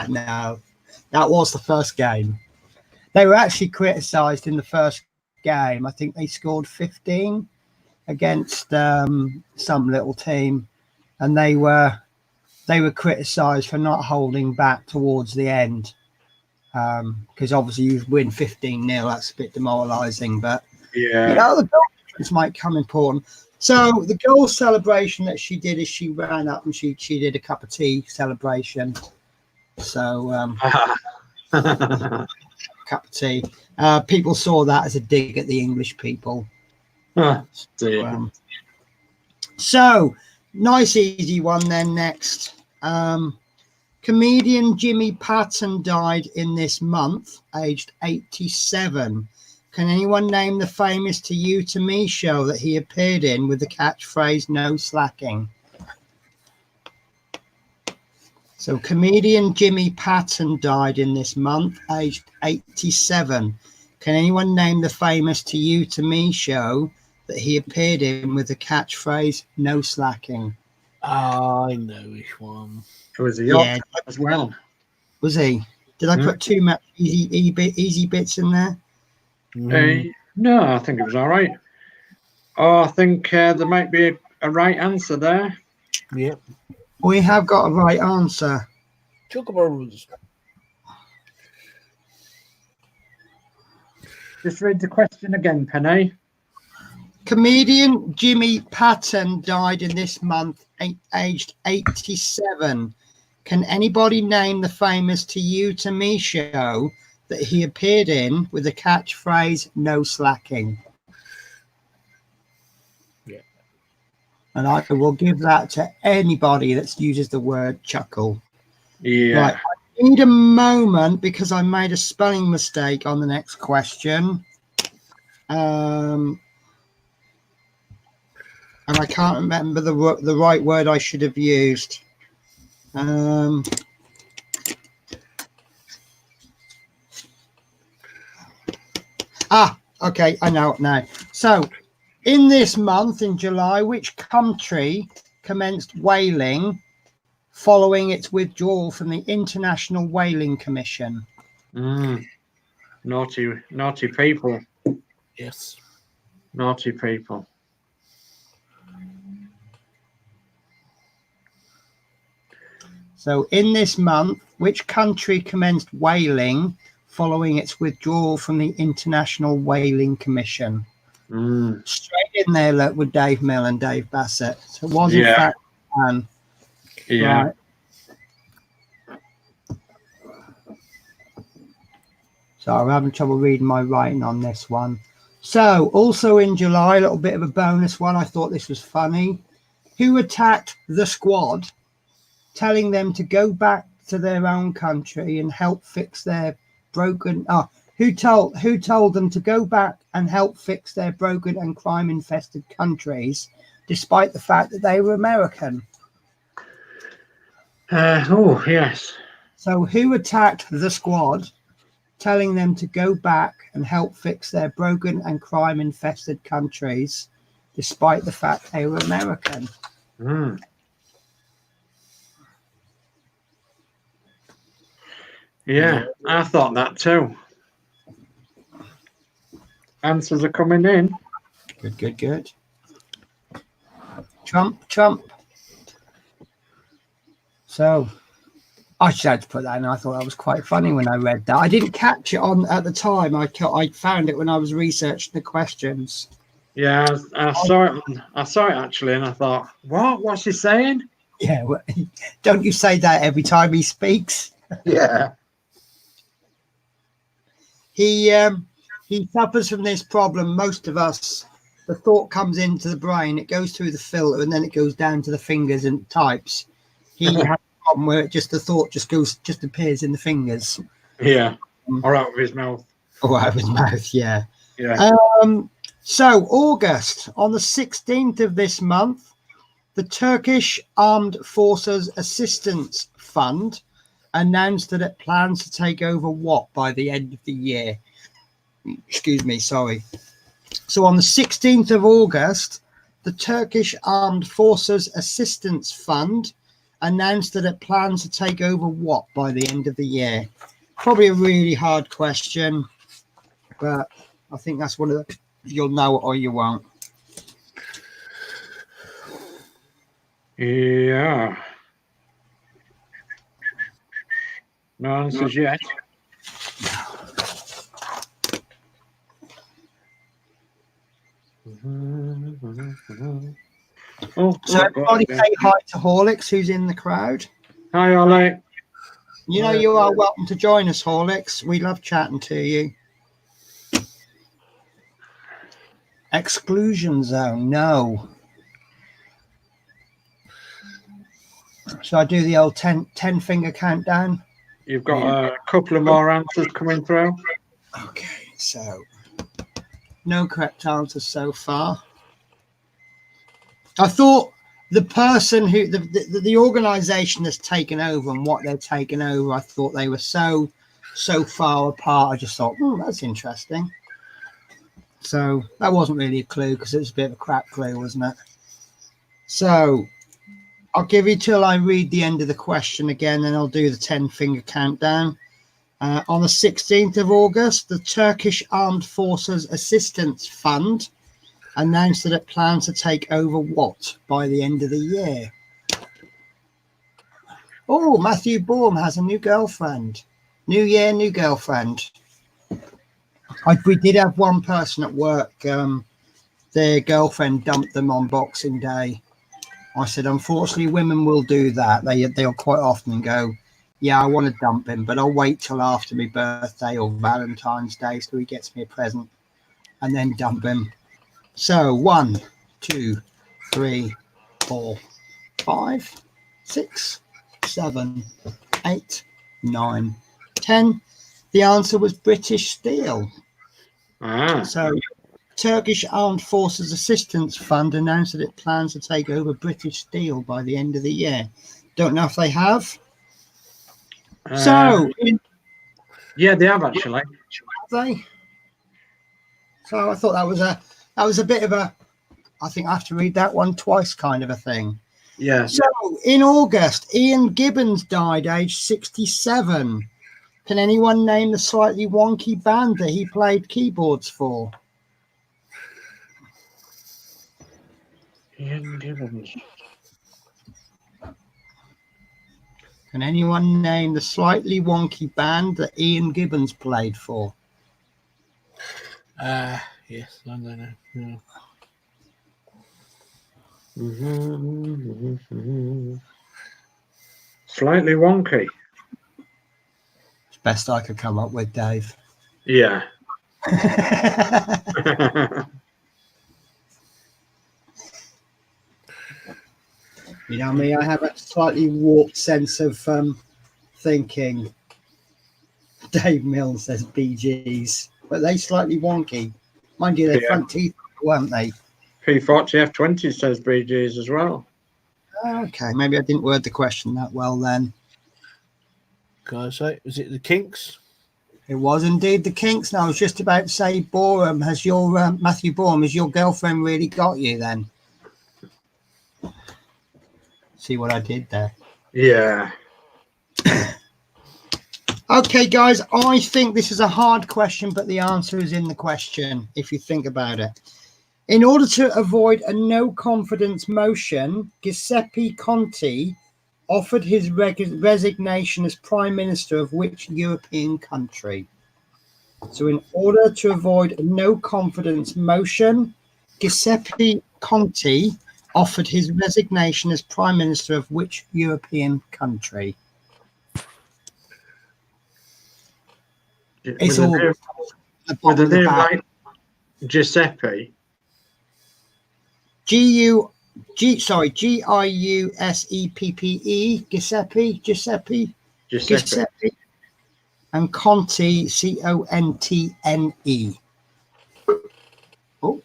No, that was the first game. They were actually criticised in the first game. I think they scored 15 against some little team, and they were criticised for not holding back towards the end. Because obviously you win 15-0, that's a bit demoralising. But Yeah, you know, the goals might come important. So the goal celebration that she did is she ran up and she did a cup of tea celebration. So cup of tea. People saw that as a dig at the English people. So nice easy one then. Next, comedian Jimmy Patton died in this month, aged 87. Can anyone name the famous To You To Me show that he appeared in with the catchphrase "No slacking"? So comedian Jimmy Patton died in this month, aged 87. Can anyone name the famous To You To Me show that he appeared in with the catchphrase "No slacking"? I know which one. it was a yacht as well. Was he? Did I put too much easy bits in there? No, I think it was all right. Oh, I think there might be a right answer there. Yep. We have got a right answer. Chocobos. Just read the question again, Penny. Comedian Jimmy Patton died in this month, aged 87. Can anybody name the famous To You To Me show that he appeared in with the catchphrase "No slacking"? Yeah. And I will give that to anybody that uses the word chuckle. Yeah. Right. I need a moment because I made a spelling mistake on the next question. And I can't remember the right word I should have used. Okay, I know it now. So, in this month, in July, which country commenced whaling following its withdrawal from the International Whaling Commission? Naughty people. Yes. Naughty people. So, in this month, which country commenced whaling following its withdrawal from the International Whaling Commission? Straight in there, look, with Dave Mill and Dave Bassett. So, it was in fact Japan. Yeah. Right. So, I'm having trouble reading my writing on this one. So, also in July, a little bit of a bonus one. I thought this was funny. Who attacked the squad, telling them to go back to their own country and help fix their broken... Who told them to go back and help fix their broken and crime-infested countries, despite the fact that they were American? Yes. So who attacked the squad, telling them to go back and help fix their broken and crime-infested countries, despite the fact they were American? Yeah, I thought that too. Answers are coming in. Good. Trump. So I just had to put that in. I thought that was quite funny when I read that. I didn't catch it on at the time. I found it when I was researching the questions. Yeah, I saw it. I saw it actually, and I thought, "What? What's he saying?" Yeah, well, don't you say that every time he speaks? Yeah. He he suffers from this problem. Most of us, the thought comes into the brain, it goes through the filter, and then it goes down to the fingers and types. He has a problem where the thought just appears in the fingers. Yeah, or out of his mouth. Or out of his mouth, yeah. Yeah. So August, on the 16th of this month, the Turkish Armed Forces Assistance Fund announced that it plans to take over what by the end of the year? Excuse me, sorry. So on the 16th of August, the Turkish Armed Forces Assistance Fund announced that it plans to take over what by the end of the year? Probably a really hard question, but I think that's one of the, you'll know it or you won't. Yeah. No answers yet. Oh, So everybody say hi to Horlicks, who's in the crowd. Hi, Ollie. You know, you are welcome to join us, Horlicks. We love chatting to you. Exclusion zone, no. Shall I do the old 10 finger countdown? You've got a couple of more answers coming through. Okay, so no correct answers so far. I thought the person who the organization that's taken over and what they're taking over, I thought they were so far apart. I just thought, that's interesting. So that wasn't really a clue because it was a bit of a crap clue, wasn't it? So I'll give you till I read the end of the question again, then I'll do the 10 finger countdown. On the 16th of August, the Turkish Armed Forces Assistance Fund announced that it plans to take over what by the end of the year? Oh, Matthew Baum has a new girlfriend. New year, new girlfriend. We did have one person at work. Their girlfriend dumped them on Boxing Day. I said, unfortunately, women will do that. They'll quite often go, yeah, I want to dump him, but I'll wait till after my birthday or Valentine's Day so he gets me a present and then dump him. So 1, 2, 3, 4, 5, 6, 7, 8, 9, 10. The answer was British Steel. So Turkish Armed Forces Assistance Fund announced that it plans to take over British Steel by the end of the year. Don't know if they have. Yeah, they have actually. Have they? So I thought that was a bit of a, I think I have to read that one twice kind of a thing. Yeah. So in August, Ian Gibbons died aged 67. Can anyone name the slightly wonky band that he played keyboards for? Ian Gibbons. Can anyone name the slightly wonky band that Ian Gibbons played for? Yes, I don't know. Yeah. Slightly wonky. It's best I could come up with, Dave. Yeah. You know me, I have a slightly warped sense of thinking. Dave Mills says Bee Gees, but they slightly wonky. Mind you, their front teeth, weren't they? P40 F20 says Bee Gees as well. Okay, maybe I didn't word the question that well then. Can I say, was it the Kinks? It was indeed the Kinks. Now I was just about to say, Borum, has your Matthew Borum, has your girlfriend really got you then? See what I did there? Yeah. Okay, guys, I think this is a hard question, but the answer is in the question, if you think about it. In order to avoid a no-confidence motion, Giuseppe Conte offered his resignation as Prime Minister of which European country? So in order to avoid a no-confidence motion, Giuseppe Conte offered his resignation as Prime Minister of which European country? It's August. the With bottom a of the name back. like Giuseppe. Giuseppe, Giuseppe, and Conti, Contne. Oh,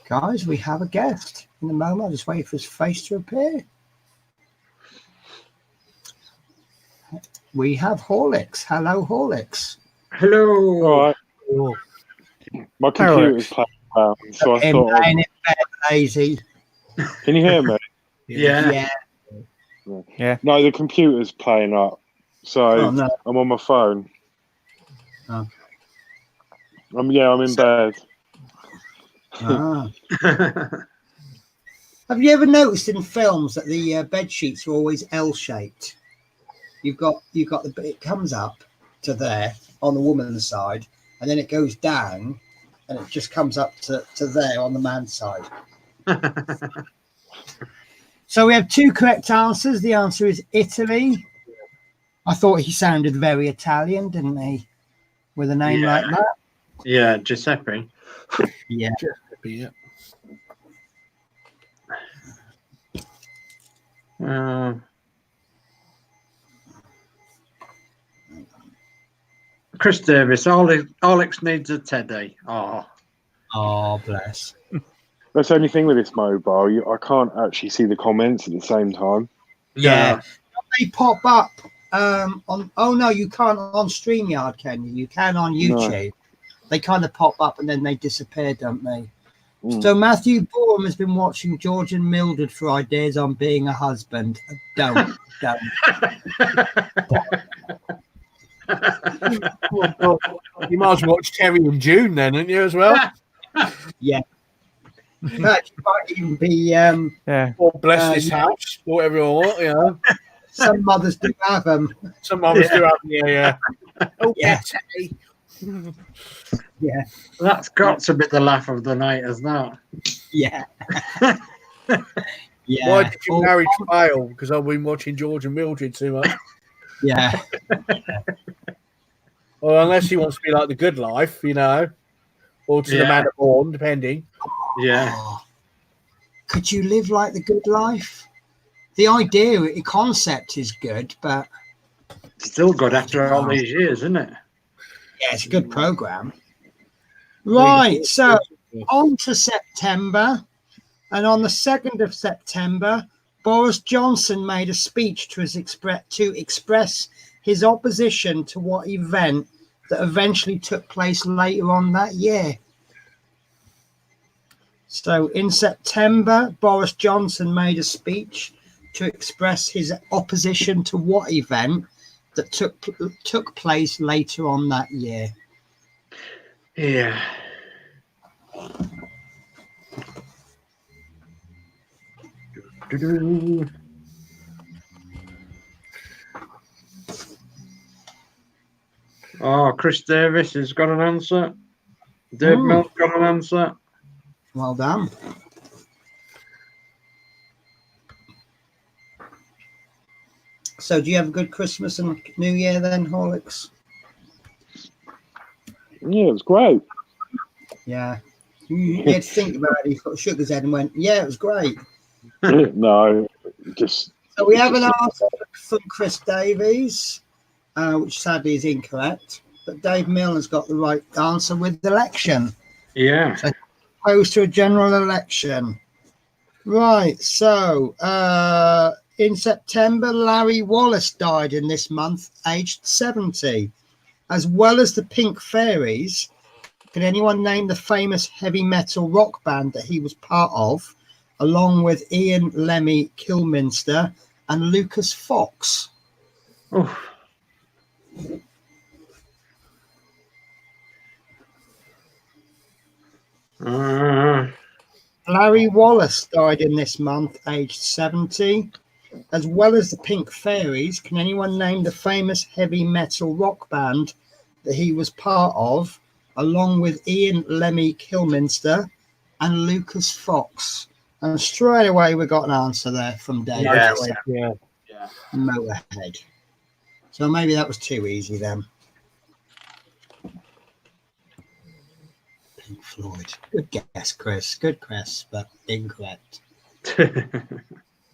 guys, we have a guest. In a moment, I'll just wait for his face to appear. We have Horlicks. Hello, Horlicks. Hello. All right. Oh, My computer's playing around, so I Him thought, laying in bed, lazy. can you hear me? Yeah. Yeah. No, the computer's playing up, so Oh, no. I'm on my phone. Oh. I'm in bed. Ah. Have you ever noticed in films that the bed sheets are always L-shaped? You've got it comes up to there on the woman's side, and then it goes down, and it just comes up to there on the man's side. So we have two correct answers. The answer is Italy. I thought he sounded very Italian, didn't he? With a name like that. Yeah, Giuseppe. Yeah. yeah. Chris Davis, Alex needs a teddy. Oh. Oh, bless. That's the only thing with this mobile. I can't actually see the comments at the same time. Yeah. They pop up on. Oh no, you can't on StreamYard, can you? You can on YouTube. No. They kind of pop up and then they disappear, don't they? So Matthew Borum has been watching George and Mildred for ideas on being a husband. Don't. You might as well watch Terry and June then, didn't you, as well? Yeah. That might even be or bless this house, whatever you want, you know. Some mothers do have them. Some mothers do have them, yeah. Oh, yeah. Yeah. That's got to be the laugh of the night, isn't that? Yeah. Yeah. Why did your marriage fail? Because I've been watching George and Mildred too much. Yeah. Well, unless he wants to be like The Good Life, you know, or To the Man Born, depending. Yeah. Oh. Could you live like The Good Life? The idea, the concept is good, but still good after all these years, isn't it? Yeah, it's a good program. Right, so on to September, and on the 2nd of September, Boris Johnson made a speech to express his opposition to what event that eventually took place later on that year. So in September, Boris Johnson made a speech to express his opposition to what event that took place later on that year. Yeah. Oh, Chris Davis has got an answer. Dave Mills got an answer. Well done. So do you have a good Christmas and New Year then, Horlicks? Yeah, it was great. Yeah. You had to think about it. He shook his head and went, yeah, it was great. No, just... So we have an answer from Chris Davies, which sadly is incorrect. But Dave Milner's got the right answer with the election. Yeah. So opposed to a general election. Right. So in September, Larry Wallace died in this month, aged 70. As well as the Pink Fairies, can anyone name the famous heavy metal rock band that he was part of, along with Ian Lemmy Kilminster and Lucas Fox? Oh. Larry Wallace died in this month, aged 70. As well as the Pink Fairies, can anyone name the famous heavy metal rock band that he was part of, along with Ian Lemmy Kilminster and Lucas Fox? And straight away we got an answer there from Dave. Yeah. Motorhead. So maybe that was too easy then. Pink Floyd. Good guess, Chris. Good guess, but incorrect.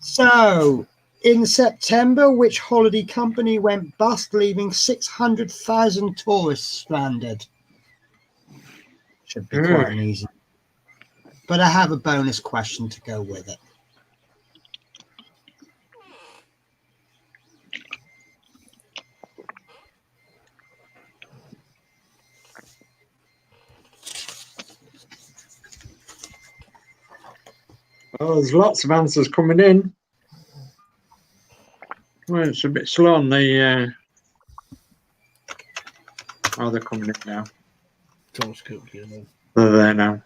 So, in September, which holiday company went bust, leaving 600,000 tourists stranded? Should be quite an easy. But I have a bonus question to go with it. Oh, there's lots of answers coming in. Well, it's a bit slow on the. Oh, they're coming in now. Thomas Cook, you know. They're there now.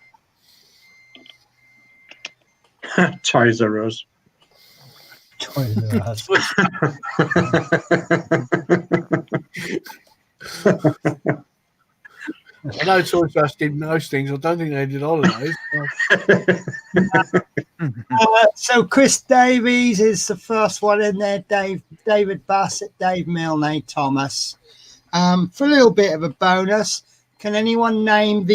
Toys R Us. Toys R Us. I know Toys R Us did most things. I don't think they did holidays. So Chris Davies is the first one in there. David Bassett, Dave Milne, Thomas. For a little bit of a bonus, can anyone name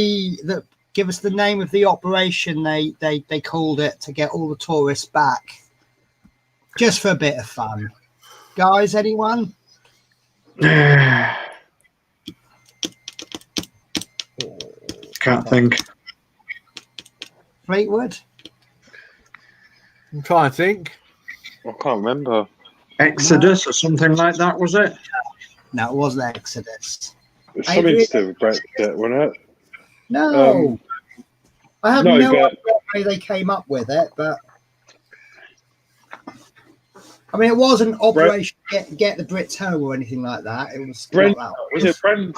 give us the name of the operation they called it to get all the tourists back? Just for a bit of fun. Guys, anyone? Can't think. Fleetwood? I'm trying to think. I can't remember. Exodus or something like that, was it? No, it wasn't Exodus. It's something to do with Brexit, wasn't it? No. I have no, no but- idea how they came up with it, but I mean, it wasn't Operation Get the Brits Home or anything like that. It was Brent, not that. was it Brent?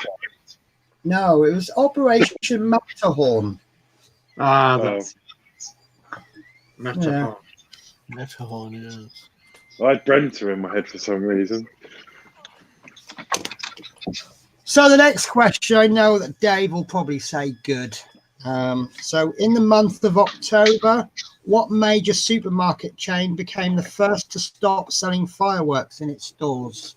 No, it was Operation Matterhorn. Ah, that's Matterhorn. Matterhorn, yeah. I had Brenter in my head for some reason. So the next question, I know that Dave will probably say good. So in the month of October, what major supermarket chain became the first to stop selling fireworks in its stores?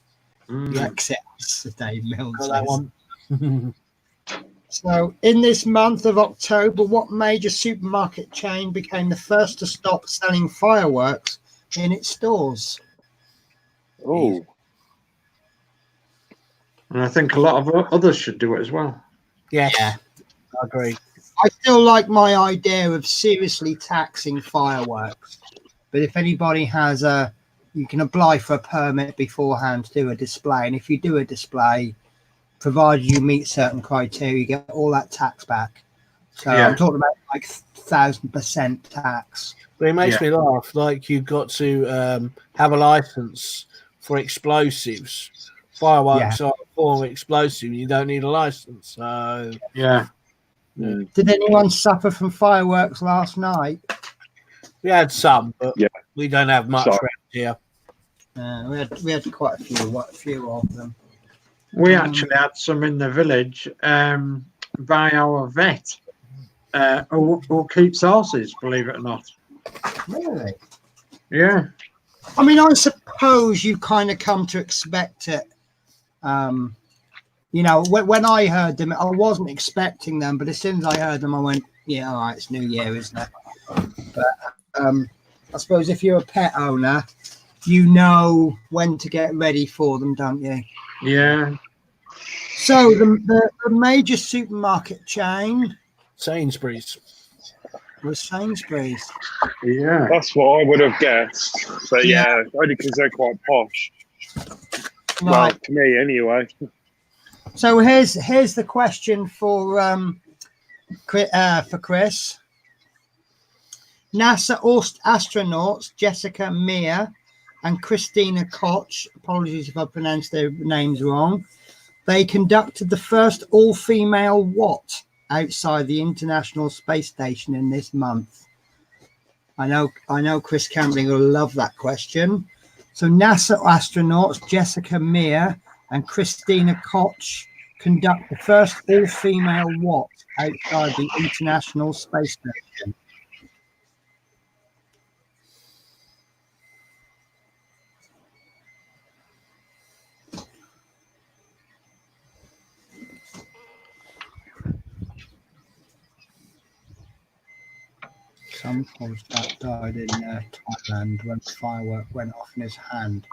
The Exits, Dave Mills says. That one. So in this month of October, what major supermarket chain became the first to stop selling fireworks in its stores? Oh, And I think a lot of others should do it as well. Yes, Yeah. I agree. I still like my idea of seriously taxing fireworks, but if anybody has you can apply for a permit beforehand to do a display, and if you do a display, provided you meet certain criteria, you get all that tax back. So Yeah. I'm talking about like 1,000% tax. But it makes me laugh. Like you've got to have a license for explosives. Fireworks are a form of explosive. You don't need a license. So Yeah. Did anyone suffer from fireworks last night? we had some, but Yeah. we don't have much Some. around here. We had quite a few of them. We actually had some in the village by our vet who keeps horses, believe it or not. Really? Yeah. I mean, I suppose you kind of come to expect it. You know, when I heard them, I wasn't expecting them, but as soon as I heard them, I went, yeah, all right, it's New Year, isn't it? But I suppose if you're a pet owner, you know when to get ready for them, don't you? Yeah. So the major supermarket chain Sainsbury's. was Sainsbury's. Yeah. that's what I would have guessed. But yeah, only because they're quite posh. Well, Right. to me anyway. So here's the question for Chris. NASA astronauts Jessica Meir and Christina Koch, apologies if I pronounced their names wrong, they conducted the first all-female what outside the International Space Station in this month? I know Chris Campbell will love that question. So NASA astronauts Jessica Meir and Christina Koch conduct the first all-female what outside the International Space Station? Some poor chap died in Thailand when a firework went off in his hand.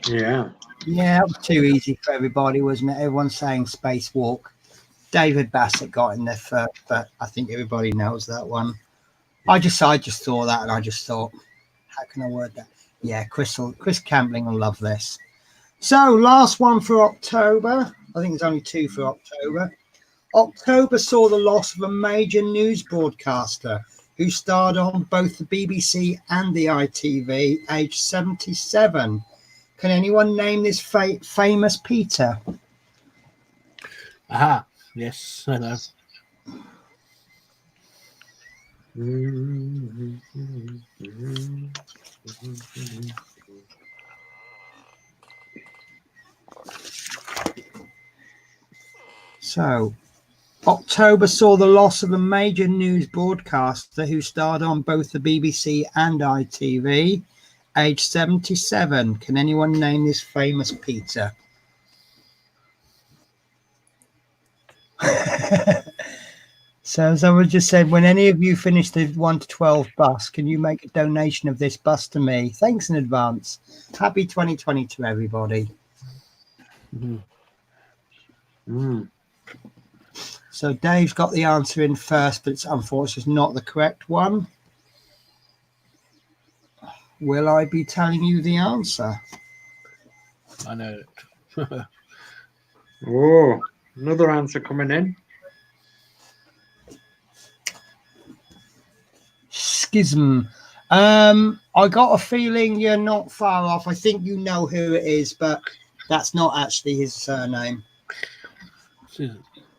Yeah. Yeah, it was too easy for everybody, wasn't it? Everyone's saying spacewalk. David Bassett got in there first, but I think everybody knows that one. I just saw that, and I just thought, how can I word that? Yeah, Chris Campling will love this. So, last one for October. I think there's only 2 for October. October saw the loss of a major news broadcaster who starred on both the BBC and the ITV, aged 77. Can anyone name this famous Peter? Aha, yes, I know. So, October saw the loss of a major news broadcaster who starred on both the BBC and ITV, aged 77. Can anyone name this famous Peter? So, as I just said, when any of you finish the 1 to 12 bus, can you make a donation of this bus to me? Thanks in advance. Happy 2020 to everybody. So Dave's got the answer in first, but it's unfortunately not the correct one. Will I be telling you the answer? I know it. Oh, another answer coming in. Schism. I got a feeling you're not far off. I think you know who it is, but that's not actually his surname.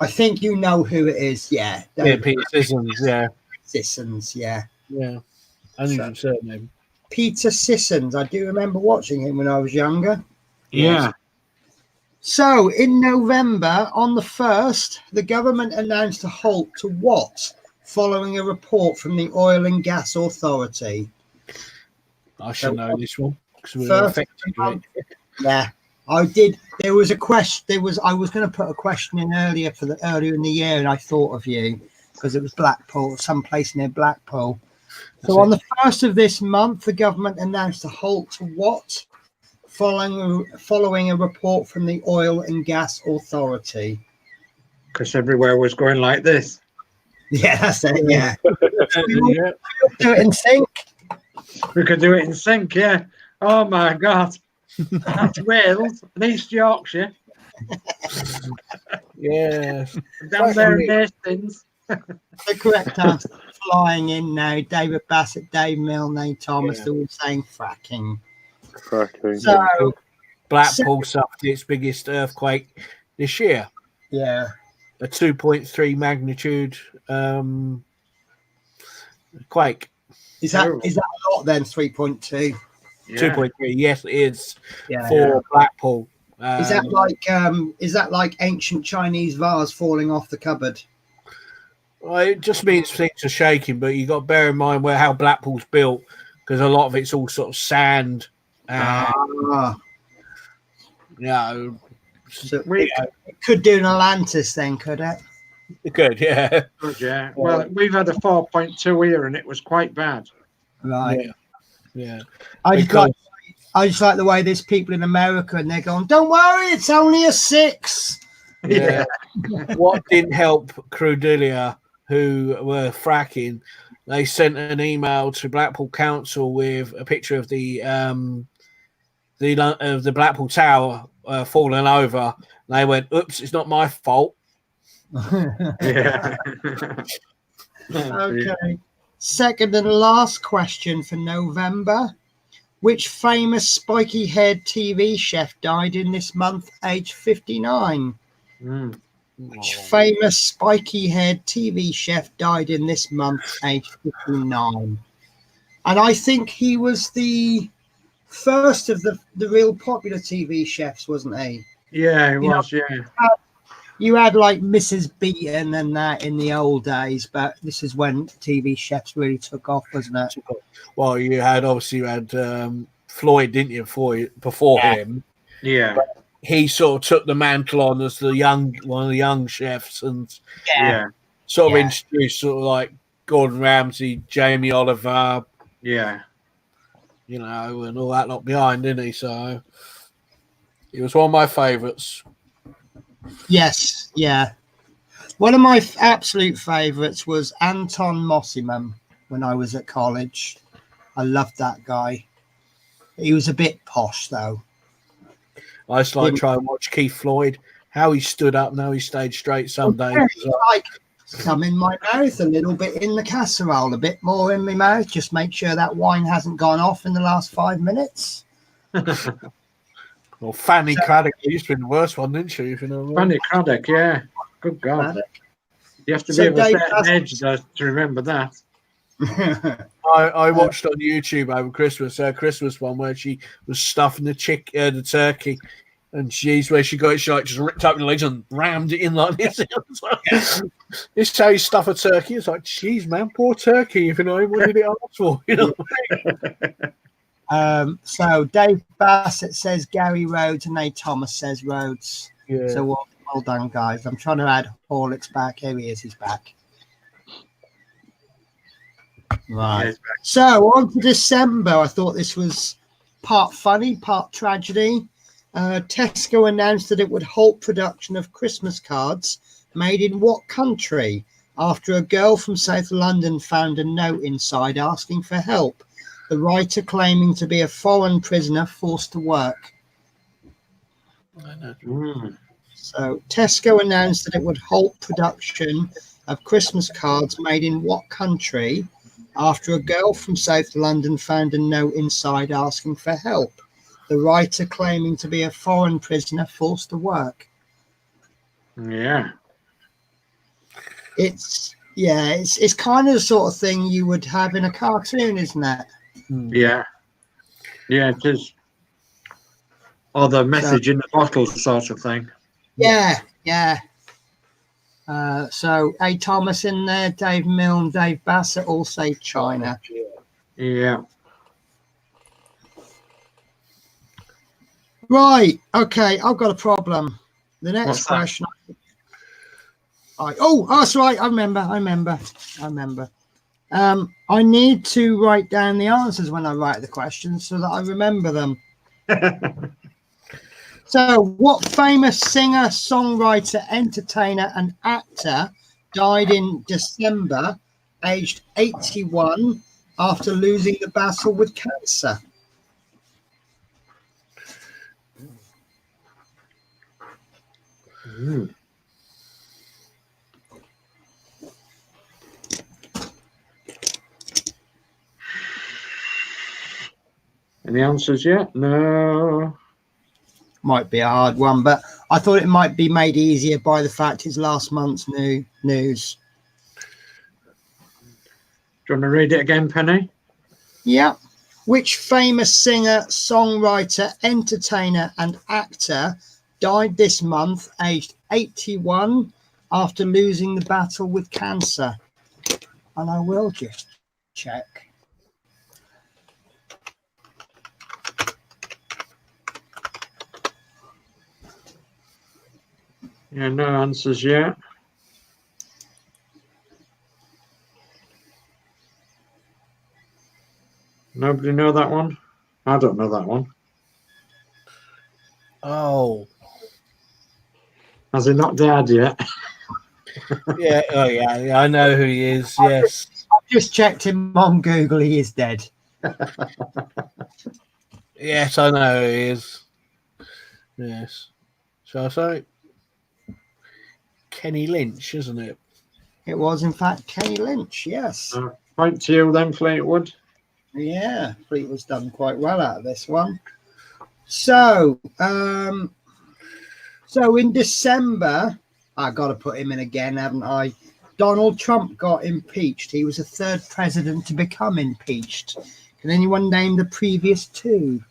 I think you know who it is. Yeah. Yeah, Peter Sissons, yeah. Sissons, yeah. Yeah. Unusual surname. Peter Sissons. I do remember watching him when I was younger. Yeah. So, in November, on the 1st, the government announced a halt to what, following a report from the Oil and Gas Authority? I should know this one because we were First affected with it. Yeah, I did. There was a question. I was going to put a question in earlier in the year, and I thought of you because it was Blackpool, someplace near Blackpool. So on the 1st of this month, the government announced a halt to what, following a report from the Oil and Gas Authority. Because everywhere was going like this. Yeah, that's it. Yeah, Yeah. do it in sync. We could do it in sync, yeah. Oh my God. That's Wales and East Yorkshire. Yes. Down there in Hastings. The correct answer flying in now. David Bassett, Dave Milne, Thomas, they're all saying fracking. So Blackpool suffered its biggest earthquake this year. Yeah. A 2.3 magnitude quake. Is that a lot then? 3.2. Yeah. 2.3. Yes, it is Yeah. for Blackpool. Is that like ancient Chinese vase falling off the cupboard? Well, it just means things are shaking, but you got to bear in mind how Blackpool's built because a lot of it's all sort of sand. So it could do an Atlantis then, could it? It could, yeah. Good, yeah. Well, we've had a 4.2 here, and it was quite bad. Right. Yeah. I just like the way there's people in America and they're going, "Don't worry, it's only a 6." Yeah. What didn't help Crudelia, who were fracking, they sent an email to Blackpool Council with a picture of the Blackpool Tower falling over. And they went, "Oops, it's not my fault." Yeah. Okay. Second and last question for November. Which famous spiky-haired TV chef died in this month, age 59? Which famous spiky-haired TV chef died in this month, age 59? And I think he was the first of the real popular TV chefs, wasn't he? Yeah, he was, yeah. You had like Mrs. Beaton and that in the old days, but this is when TV chefs really took off, wasn't it? Well, you had Floyd, didn't you, before him? Yeah. But he sort of took the mantle on as one of the young chefs and sort of introduced sort of like Gordon Ramsay, Jamie Oliver, Yeah. you know, and all that lot behind, didn't he? So he was one of my favourites. Yes, yeah. One of my absolute favourites was Anton Mossimum when I was at college. I loved that guy. He was a bit posh, though. I used to like try and watch Keith Floyd, how he stood up and how he stayed straight some days. Like some in my mouth, a little bit in the casserole, a bit more in my mouth. Just make sure that wine hasn't gone off in the last 5 minutes. Well, Fanny Craddock used to be the worst one, didn't she? If you know what I mean. Fanny Craddock, yeah. Good God. You have to So be of a Dave, certain age to remember that. I watched on YouTube over Christmas her Christmas one where she was stuffing the turkey, and where she got it. She like just ripped up the legs and rammed it in like this. This is how you stuff a turkey. It's like, geez, man, poor turkey. If you know what did it ask for? You know. So Dave Bassett says Gary Rhodes and Nate Thomas says Rhodes. Yeah. So well done, guys. I'm trying to add Horlick's back. Here he is. He's back. Right. Yeah, So on to December. I thought this was part funny, part tragedy. Tesco announced that it would halt production of Christmas cards made in what country after a girl from South London found a note inside asking for help, the writer claiming to be a foreign prisoner forced to work. So Tesco announced that it would halt production of Christmas cards made in what country after a girl from South London found a note inside asking for help, the writer claiming to be a foreign prisoner forced to work. Yeah. It's kind of the sort of thing you would have in a cartoon, isn't it? Yeah. Yeah, it is. Or the message in the bottle sort of thing. Yeah. So A. Thomas in there, Dave Milne, Dave Bassett all say China. Yeah. Right. Okay. I've got a problem. The next What's that? question. That's right. I remember. I need to write down the answers when I write the questions so that I remember them. So, what famous singer, songwriter, entertainer, and actor died in December, aged 81, after losing the battle with cancer? Any answers yet? No. Might be a hard one, but I thought it might be made easier by the fact it's last month's news. Do you want to read it again, Penny? Yeah. Which famous singer, songwriter, entertainer, and actor died this month, aged 81, after losing the battle with cancer? And I will just check. Yeah, no answers yet. Nobody know that one? I don't know that one. Oh. Has he not died yet? Yeah, I know who he is, yes. I've just checked him on Google. He is dead. Yes, I know who he is. Yes. Shall I say? Kenny Lynch, isn't it? It was, in fact, Kenny Lynch, yes. Point to you then, Fleetwood. Yeah, Fleetwood's done quite well out of this one. So, in December, I got to put him in again, haven't I? Donald Trump got impeached. He was the third president to become impeached. Can anyone name the previous two?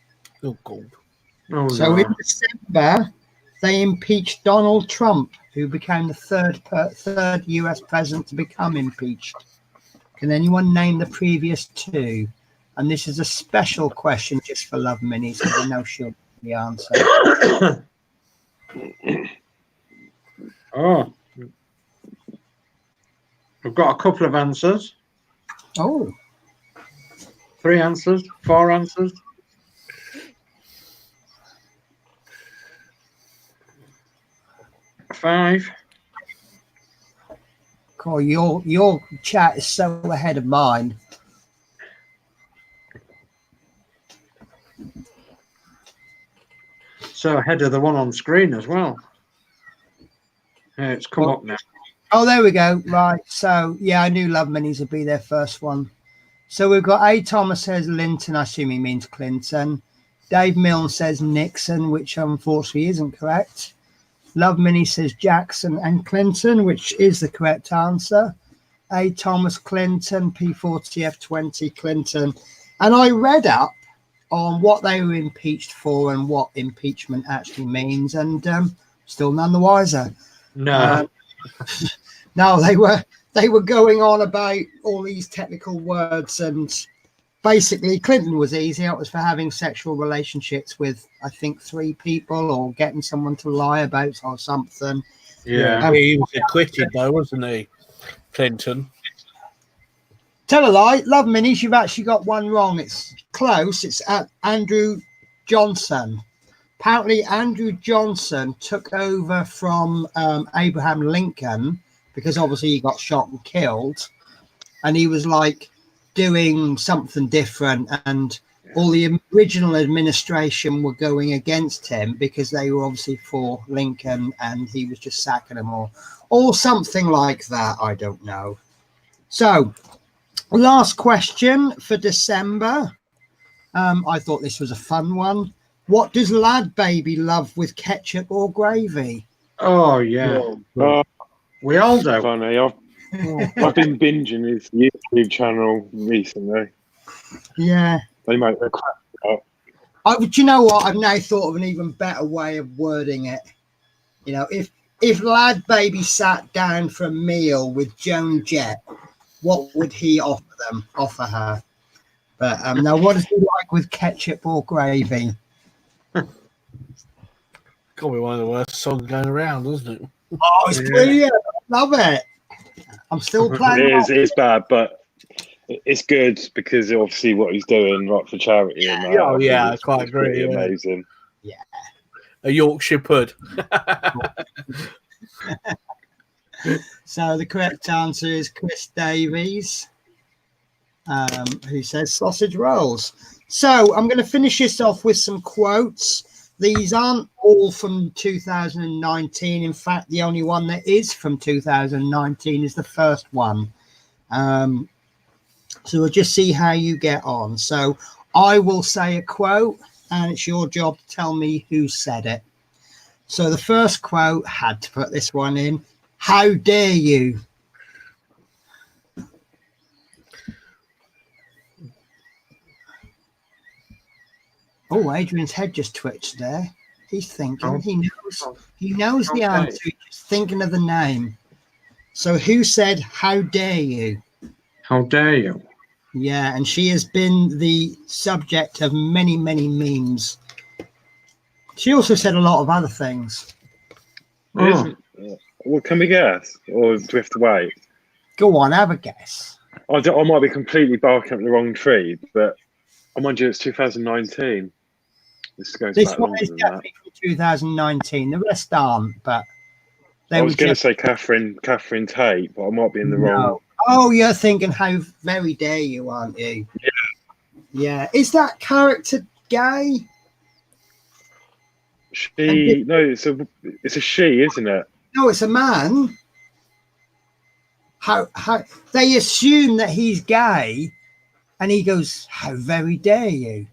Oh, God. Oh, So no. in December, they impeached Donald Trump, who became the third US president to become impeached. Can anyone name the previous two? And this is a special question just for Love Minis, because I know she'll know the answer. Oh. We've got a couple of answers. Oh, 3 answers, 4 answers. 5. cool. Your chat is so ahead of mine. So ahead of the one on screen as well. It's come up now. Oh, there we go. Right. So, yeah, I knew Love Minis would be their first one. So we've got A. Thomas says Linton. I assume he means Clinton. Dave Milne says Nixon, which unfortunately isn't correct. Love Mini says Jackson and Clinton, which is the correct answer. A. Thomas Clinton, P40F20 Clinton. And I read up on what they were impeached for and what impeachment actually means, and still none the wiser. No. No, they were going on about all these technical words, and basically Clinton was easy. It was for having sexual relationships with, I think, 3 people, or getting someone to lie about or something. Yeah. He was acquitted though, wasn't he, Clinton? Tell a lie. Love Minis, you've actually got one wrong. It's close. It's Andrew Johnson. Apparently, Andrew Johnson took over from Abraham Lincoln because obviously he got shot and killed. And he was like doing something different. And all the original administration were going against him because they were obviously for Lincoln and he was just sacking them all. Or something like that. I don't know. So, last question for December. I thought this was a fun one. What does Lad Baby love with ketchup or gravy? Oh, yeah. We all do. Funny. I've been binging his YouTube channel recently. Yeah. They make the crap up. Do you know what? I've now thought of an even better way of wording it. You know, if Lad Baby sat down for a meal with Joan Jett, what would he offer her? But now, what does he like with ketchup or gravy? Got to be one of the worst songs going around, isn't it? Oh, it's brilliant. Love it. I'm still playing. It's bad, but it's good because obviously what he's doing, right, for charity. Yeah, and that, I quite agree. Pretty amazing. Yeah. A Yorkshire pud. So the correct answer is Chris Davies, who says sausage rolls. So I'm going to finish this off with some quotes. These aren't all from 2019. In fact, the only one that is from 2019 is the first one. So we'll just see how you get on. So I will say a quote, and it's your job to tell me who said it. So the first quote, had to put this one in. How dare you? Oh, Adrian's head just twitched there. He's thinking. Oh. He knows the answer. He's just thinking of the name. So who said, how dare you? How dare you? Yeah, and she has been the subject of many, many memes. She also said a lot of other things. Oh. Well, can we guess? Or do we have to wait? Go on, have a guess. I might be completely barking up the wrong tree, but I mind you, it's 2019. This goes This back one longer is than that. definitely from 2019. The rest aren't, but they I were was going to just... say Catherine Tate, but I might be in the wrong. Oh, you're thinking how very dare you, aren't you? Yeah. Yeah. Is that character gay? It's a she, isn't it? No, it's a man. How they assume that he's gay, and he goes, "How very dare you?"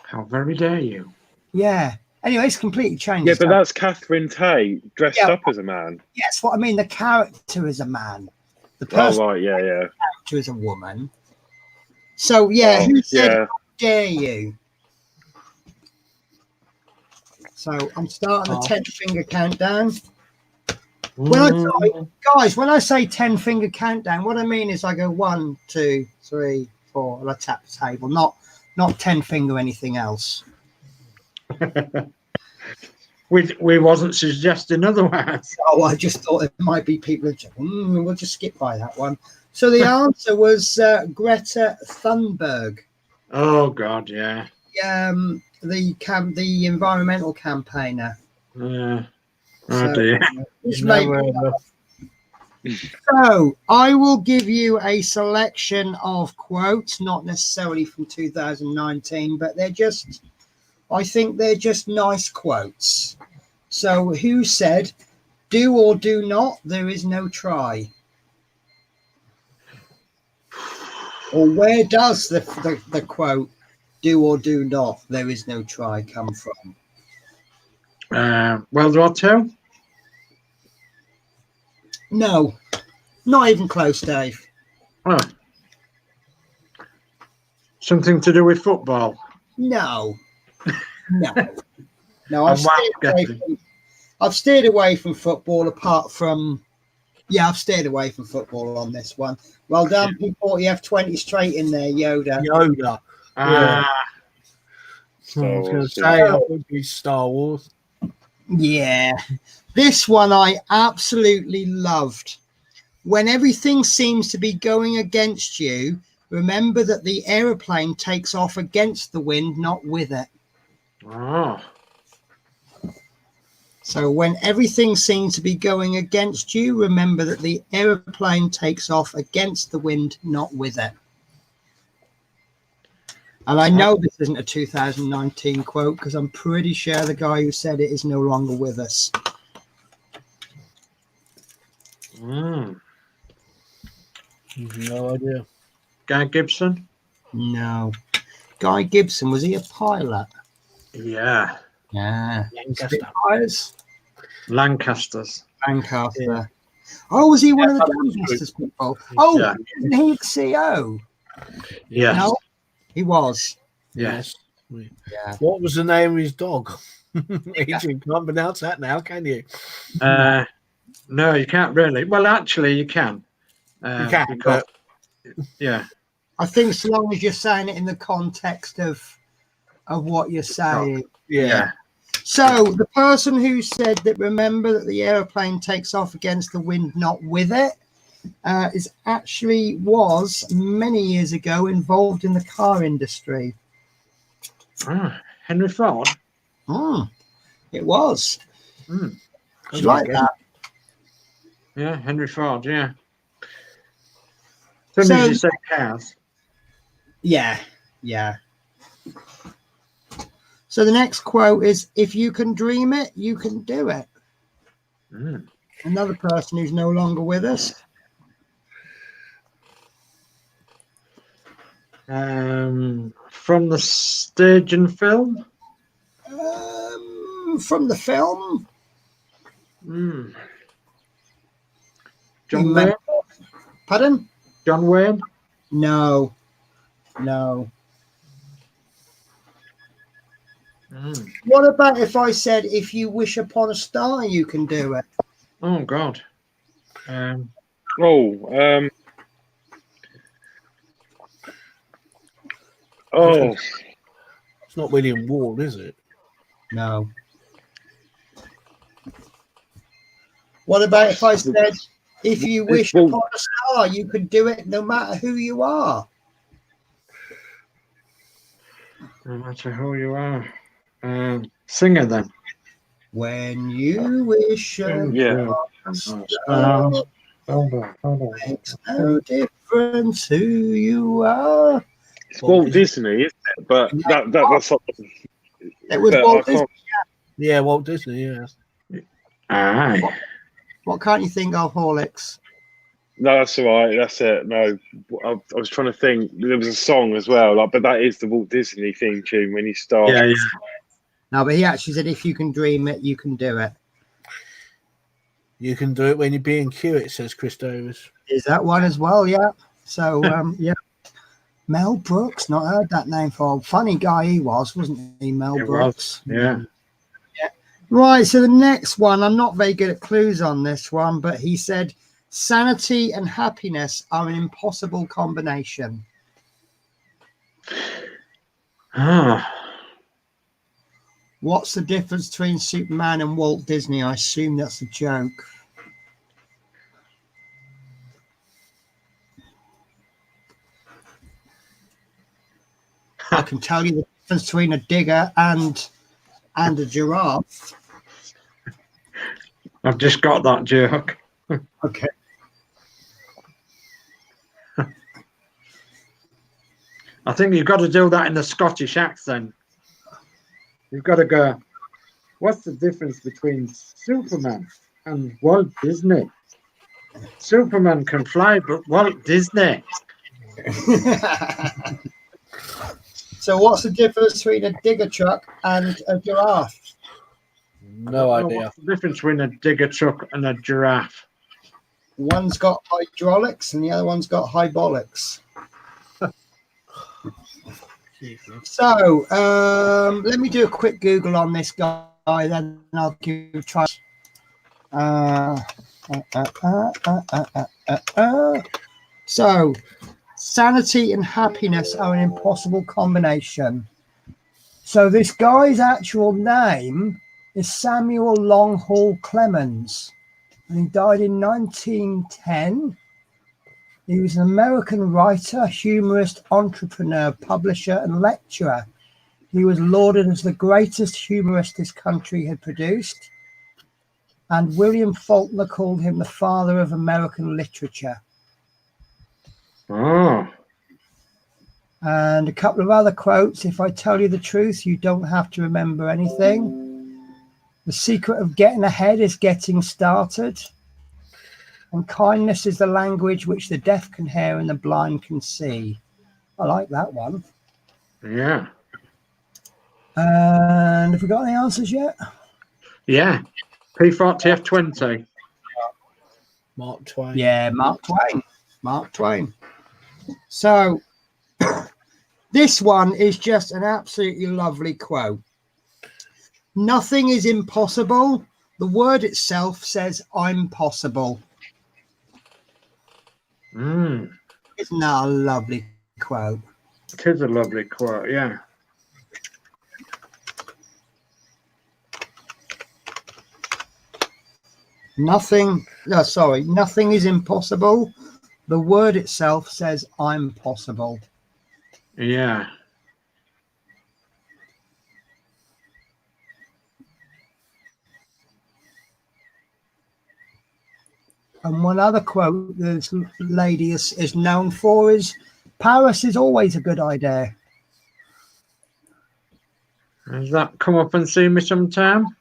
How very dare you? Yeah. Anyway, it's completely changed. Yeah, but that's Catherine Tate dressed up as a man. Yes, what I mean. The character is a man. The person Oh right, yeah. character is a woman. So yeah, who said how dare you? So I'm starting the 10-finger countdown. When I say 10-finger countdown, what I mean is I go 1, 2, 3, 4, and I tap the table, not 10-finger anything else. We wasn't suggesting otherwise. Oh, I just thought it might be people who we'll just skip by that one. So the answer was Greta Thunberg. Oh God, yeah. The environmental campaigner. Oh So, dear. which Never made me heard of her. So I will give you a selection of quotes, not necessarily from 2019, but I think they're just nice quotes. So who said, "Do or do not, there is no try"? Or where does the quote, "Do or do not, there is no try" come from? World War Two? No, not even close, Dave. Oh. Something to do with football. No. No, I'm guessing. I've steered away from football apart from, I've steered away from football on this one. Well done. You thought you have 20 straight in there, Yoda. Yoda. Ah, I was going to Wars, say, yeah. I think it's Star Wars. Yeah. This one I absolutely loved. When everything seems to be going against you, remember that the aeroplane takes off against the wind, not with it. oh. So when everything seems to be going against you, remember that the aeroplane takes off against the wind, not with it. And I know this isn't a 2019 quote because I'm pretty sure the guy who said it is no longer with us. Mm. No idea. Guy Gibson? No. Guy Gibson, was he a pilot? Yeah. Yeah. Lancaster. Spitfires? Lancasters. Lancaster. Yeah. Oh, was he one of the that's Lancasters people? Oh, Yeah. isn't he the CO? Yes. No, he was. Yes. Yeah. What was the name of his dog? Adrian can't pronounce that now, can you? No, you can't really. Well, actually, you can. You can, because, yeah. I think so long as you're saying it in the context of what you're saying. Yeah. So the person who said that, remember that the aeroplane takes off against the wind, not with it, was many years ago involved in the car industry. Henry Ford. It was. Mm. Did you like that? Yeah, Henry Ford. Yeah. As soon as you say cars. Yeah. So the next quote is, "If you can dream it, you can do it." Mm. Another person who's no longer with us. From the stage and film? From the film. John Wayne? Pardon? John Wayne? No. What about if I said, "If you wish upon a star, you can do it"? Oh, God. It's not William Ward, is it? No. What about if I said, "If you wish upon a star, you can do it no matter who you are"? No matter who you are. Singer then. When you wish upon a star, makes no difference who you are. It's Walt Disney, isn't it? But that's not. It was Walt Disney. Yeah, Walt Disney. Yeah. Aye. What can't you think of, Horlicks? No, that's all right. That's it. No, I was trying to think. There was a song as well, but that is the Walt Disney theme tune when you start. Yeah. No, but he actually said, "If you can dream it, you can do it." You can do it when you're being cute, it says Chris Davis. Is that one as well? Yeah. So, yeah. Mel Brooks, not heard that name for. Funny guy he was, wasn't he, Mel Brooks? Yeah. Right, so the next one, I'm not very good at clues on this one, but he said, "Sanity and happiness are an impossible combination." What's the difference between Superman and Walt Disney? I assume that's a joke. can tell you the difference between a digger and a giraffe. I've just got that joke. Okay. I think you've got to do that in the Scottish accent. You've got to go, what's the difference between Superman and Walt Disney? Superman can fly, but Walt Disney. So what's the difference between a digger truck and a giraffe? No idea. What's the difference between a digger truck and a giraffe? One's got hydraulics and the other one's got hydraulics. So let me do a quick Google on this guy, then I'll give it a try. So sanity and happiness are an impossible combination. So this guy's actual name is Samuel Longhall Clemens, and he died in 1910. He was an American writer, humorist, entrepreneur, publisher, and lecturer. He was lauded as the greatest humorist this country had produced, and William Faulkner called him the father of American literature. Oh. And a couple of other quotes. If I tell you the truth, you don't have to remember anything. The secret of getting ahead is getting started. And kindness is the language which the deaf can hear and the blind can see. I like that one. Yeah. And have we got any answers yet? Yeah. P40F20. Mark Twain. Yeah, Mark Twain. Mark Twain. So this one is just an absolutely lovely quote. Nothing is impossible. The word itself says, I'm possible. Mm. Isn't that a lovely quote? It is a lovely quote, yeah. Nothing is impossible. The word itself says, I'm possible. Yeah. And one other quote this lady is known for is, Paris is always a good idea. Has that come up and seen me sometime?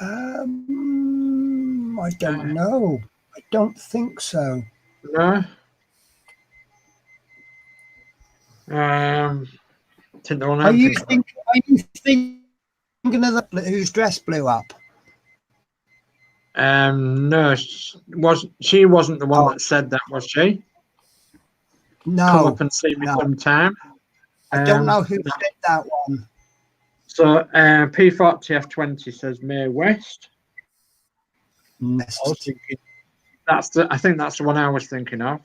I don't know. I don't think so. No. Think the one Are I'm you thinking thinking of the whose dress blew up? no, she wasn't the one that said that, was she? No. Come up and see me sometime. I don't know who said that one. So P40F20 says Mae West. I was thinking, I think that's the one I was thinking of.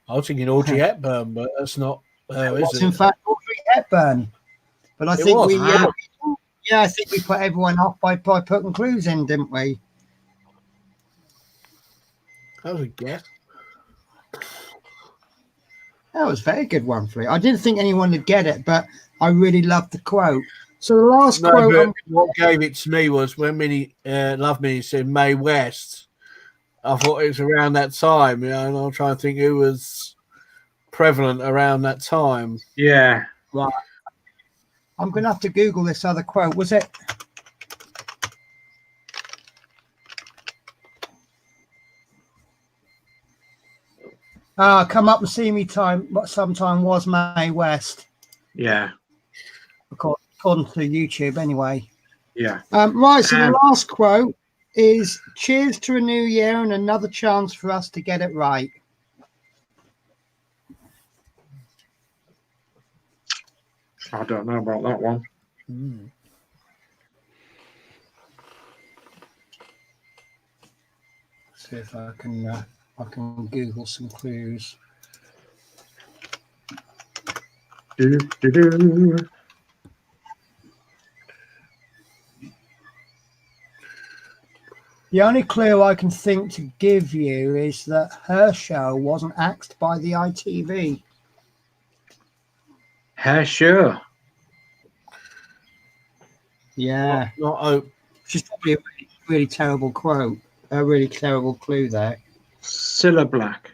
I was thinking Audrey Hepburn, but that's not her, is it? In fact, Audrey Hepburn. But I think I think we put everyone off by putting clues in, didn't we? That was a guess. That was a very good one for you. I didn't think anyone would get it, but I really loved the quote. So the last quote. What gave it to me was when Minnie Love Minnie said Mae West. I thought it was around that time, and I'm trying to think who was prevalent around that time. Yeah. Right. I'm going to have to Google this other quote. Was it? Come up and see me sometime was Mae West. Yeah. According to YouTube, anyway. Yeah. Right. So the last quote is, cheers to a new year and another chance for us to get it right. I don't know about that one. See if I can Google some clues. The only clue I can think to give you is that her show wasn't axed by the ITV. Sure. Yeah. Not oak. Which is probably a really, really terrible quote. A really terrible clue there. Cilla Black.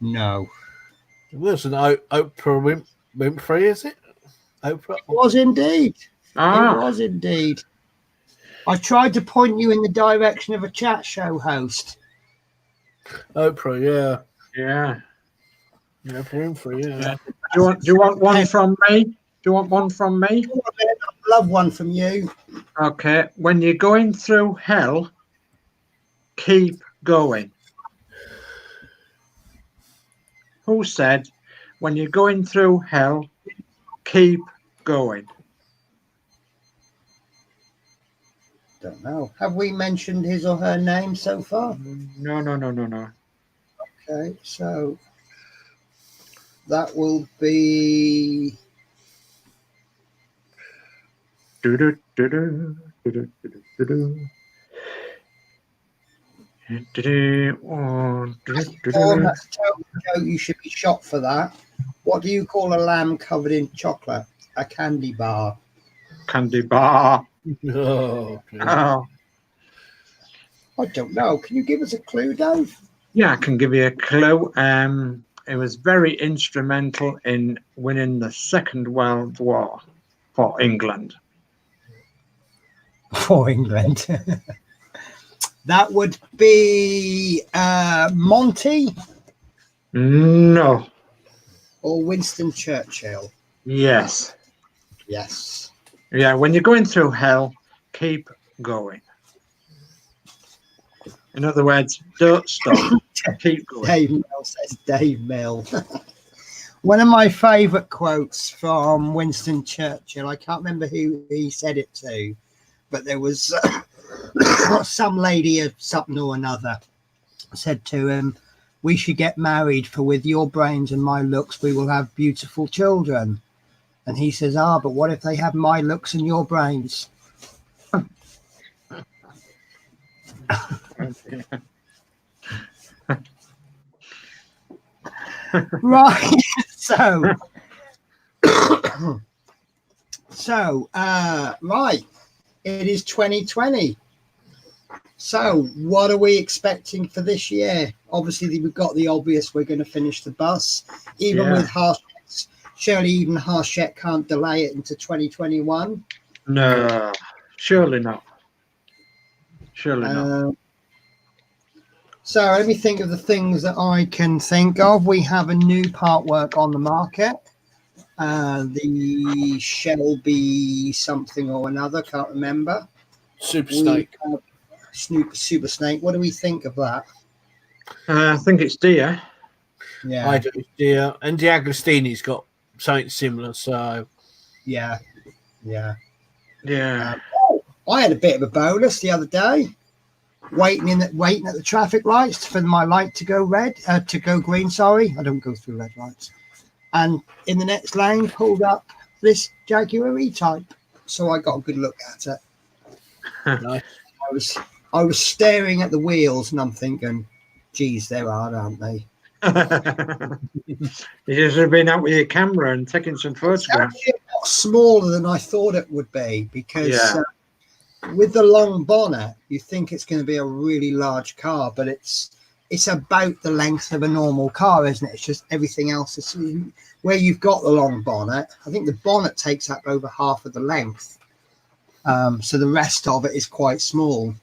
No. It was an Oprah Winfrey, is it? Oprah. It was indeed. It Ah, was indeed. I tried to point you in the direction of a chat show host. Oprah, yeah. yeah. Yeah, Oprah Winfrey, yeah. Do you want one from me? Do you want one from me? I'd love one from you. Okay. When you're going through hell, keep going. Who said, when you're going through hell, keep going? Don't know. Have we mentioned his or her name so far? No. Okay, so that will be Do-do-do-do, do-do-do-do-do. Paul, that's a terrible joke. You should be shot for that. What do you call a lamb covered in chocolate? A candy bar. Candy bar. Oh, okay. Oh. I don't know. Can you give us a clue, Dave? Yeah, I can give you a clue. It was very instrumental in winning the Second World War for England. For England. That would be Monty No. or Winston Churchill. Yes. Yes. Yeah, when you're going through hell, keep going. In other words, don't stop. Keep going. Dave Mill says Dave Mill. One of my favourite quotes from Winston Churchill, I can't remember who he said it to, but there was some lady of something or another said to him, "We should get married, for with your brains and my looks, we will have beautiful children." And he says, but what if they have my looks and your brains? Right. Right. It is 2020. So what are we expecting for this year? Obviously, we've got the obvious. We're going to finish the bus. Even with Harshett, surely even Harshett can't delay it into 2021. No, surely not. Surely not. So let me think of the things that I can think of. We have a new part work on the market. The Shelby something or another, can't remember. Super Snake. Super Snake. What do we think of that? I think it's dear. Yeah. I do, yeah. And D'Agostini's got something similar, so Yeah. I had a bit of a bonus the other day. Waiting at the traffic lights for my light to go green. Sorry, I don't go through red lights. And in the next lane, pulled up this Jaguar E-Type, so I got a good look at it. nice. I was staring at the wheels, and I'm thinking, "Geez, they're hard, aren't they?" You should have been out with your camera and taking some photographs. It's actually a lot smaller than I thought it would be, because with the long bonnet, you think it's going to be a really large car, but it's about the length of a normal car, isn't it? It's just everything else is where you've got the long bonnet. I think the bonnet takes up over half of the length, so the rest of it is quite small.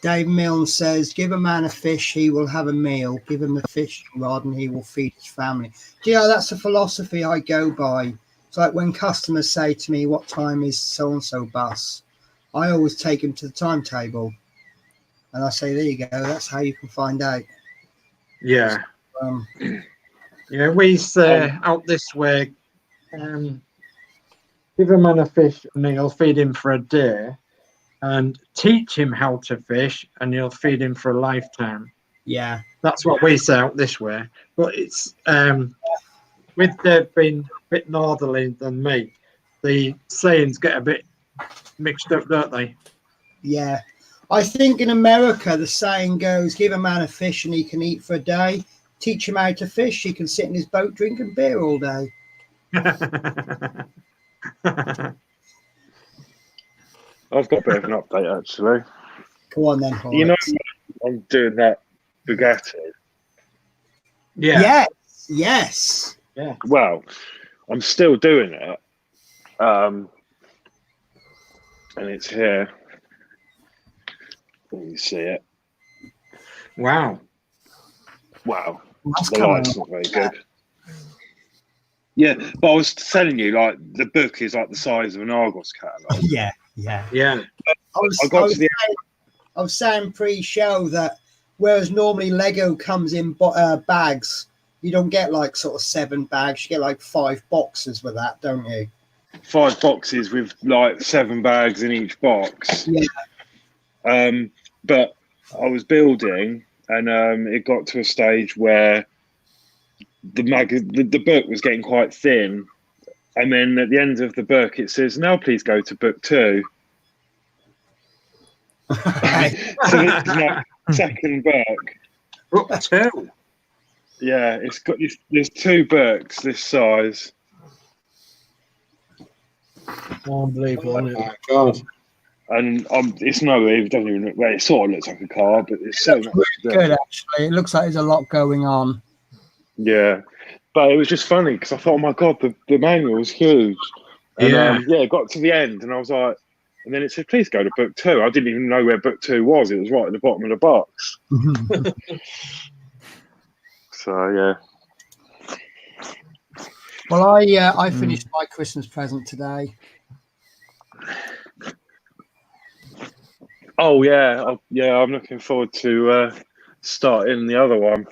Dave Milne says, "Give a man a fish, he will have a meal. Give him a fish rod and he will feed his family." Do you know, that's a philosophy I go by. It's like when customers say to me, "What time is so-and-so bus?" I always take them to the timetable. And I say, there you go, that's how you can find out. Yeah. Yeah, we out this way, give a man a fish and he'll feed him for a day, and teach him how to fish and you'll feed him for a lifetime. Yeah. That's what we say out this way. But it's with Dave being a bit northerly than me, the sayings get a bit mixed up, don't they? Yeah. I think in America, the saying goes, "Give a man a fish and he can eat for a day." teach him how to fish. He can sit in his boat drinking beer all day. I've got a bit of an update actually. Go on then, You know, Horace. I'm doing that Bugatti. Yeah. Yes. Well, I'm still doing it. And it's here. You see it. Wow. Wow. That's The coming light's along. not very good. Yeah, but I was telling you, like, the book is like the size of an Argos catalogue. Yeah. Yeah. I was saying pre-show that whereas normally Lego comes in bags, you don't get like sort of 7 bags. You get like 5 boxes with that, don't you? 5 boxes with like 7 bags in each box. Yeah. But I was building, and it got to a stage where the book was getting quite thin, and then at the end of the book it says, "Now please go to book 2." So this is my second book. Book 2. Yeah, it's got there's 2 books this size. Unbelievable. Oh Isn't it? my God. And it's no, it doesn't even look. Well, it sort of looks like a car, but it's so much. Good, actually. It looks like there's a lot going on. Yeah, but it was just funny because I thought, oh my God, the manual was huge. And it got to the end, and I was like, and then it said, please go to book 2. I didn't even know where book 2 was. It was right at the bottom of the box. So yeah. Well, I finished my Christmas present today. Oh yeah, I'm looking forward to starting the other one.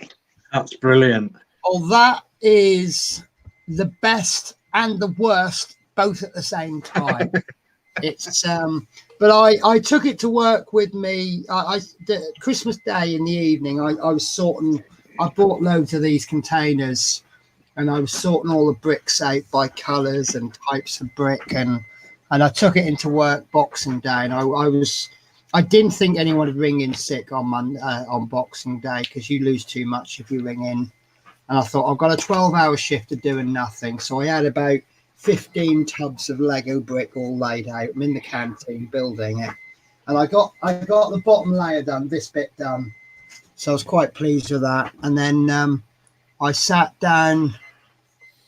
That's brilliant. Well, that is the best and the worst both at the same time. It's but I took it to work with me. Christmas Day in the evening, I was sorting. I bought loads of these containers, and I was sorting all the bricks out by colours and types of brick, and I took it into work Boxing Day, and I didn't think anyone would ring in sick on Boxing Day because you lose too much if you ring in. And I thought, I've got a 12-hour shift of doing nothing. So I had about 15 tubs of Lego brick all laid out. I'm in the canteen building it. And I got the bottom layer done, this bit done. So I was quite pleased with that. And then I sat down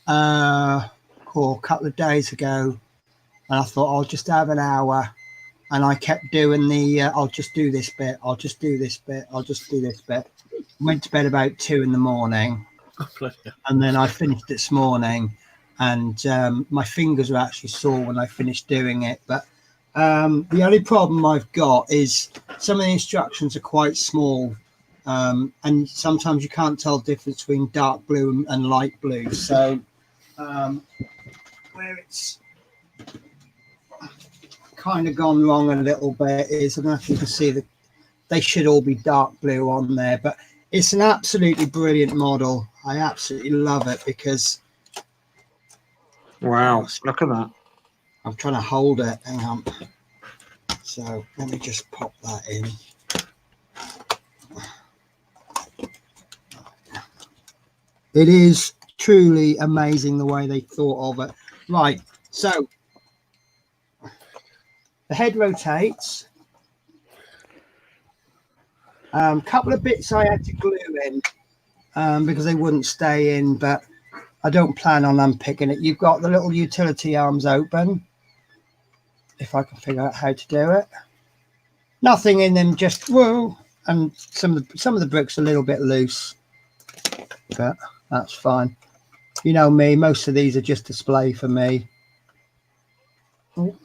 a couple of days ago, and I thought, I'll just have an hour. And I kept doing I'll just do this bit. I'll just do this bit. I'll just do this bit. Went to bed about 2 a.m. And then I finished this morning, and my fingers were actually sore when I finished doing it. But the only problem I've got is some of the instructions are quite small, and sometimes you can't tell the difference between dark blue and light blue. So where it's kind of gone wrong a little bit is, I don't know if you can see that they should all be dark blue on there, but it's an absolutely brilliant model. I absolutely love it because Wow. Look at that. I'm trying to hold it. Hang on. So let me just pop that in. It is truly amazing the way they thought of it. Right. So the head rotates. Couple of bits I had to glue in because they wouldn't stay in, but I don't plan on unpicking it. You've got the little utility arms open. If I can figure out how to do it. Nothing in them, just whoa. And some of the bricks are a little bit loose, but that's fine. You know me, most of these are just display for me. Oh.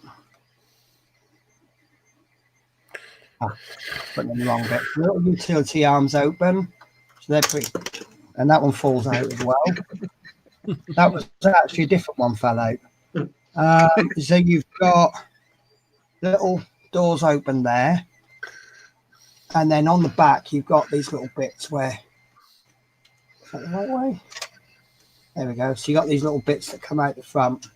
Putting in the wrong bit. The little utility arms open, so they're pretty, and that one falls out as well. That was actually a different one fell out. So you've got little doors open there, and then on the back you've got these little bits where, is that the right way? There we go. So you got these little bits that come out the front.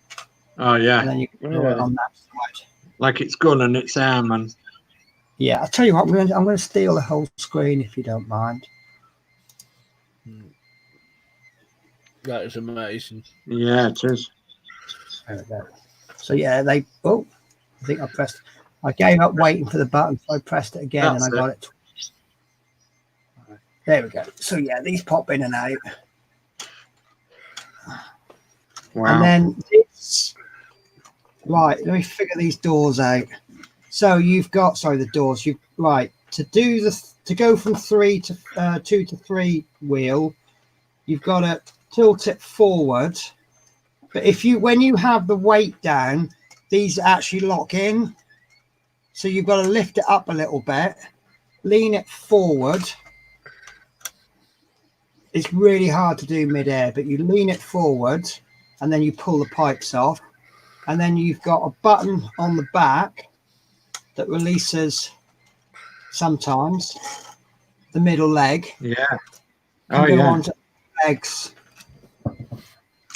Oh yeah. And then you can draw it on that side. Like it's gun and it's arm and. Yeah, I'll tell you what, I'm going to steal the whole screen if you don't mind. That is amazing. Yeah, it is. There we go. So yeah, I think I gave up waiting for the button, so I pressed it again and I got it. There we go. So yeah, these pop in and out. Wow. And then this, right, let me figure these doors out. So you've got, the doors, to go from 2 to 3 wheel, you've got to tilt it forward. But when you have the weight down, these actually lock in. So you've got to lift it up a little bit, lean it forward. It's really hard to do mid-air, but you lean it forward and then you pull the pipes off. And then you've got a button on the back that releases sometimes the middle leg. Yeah. And go on to legs.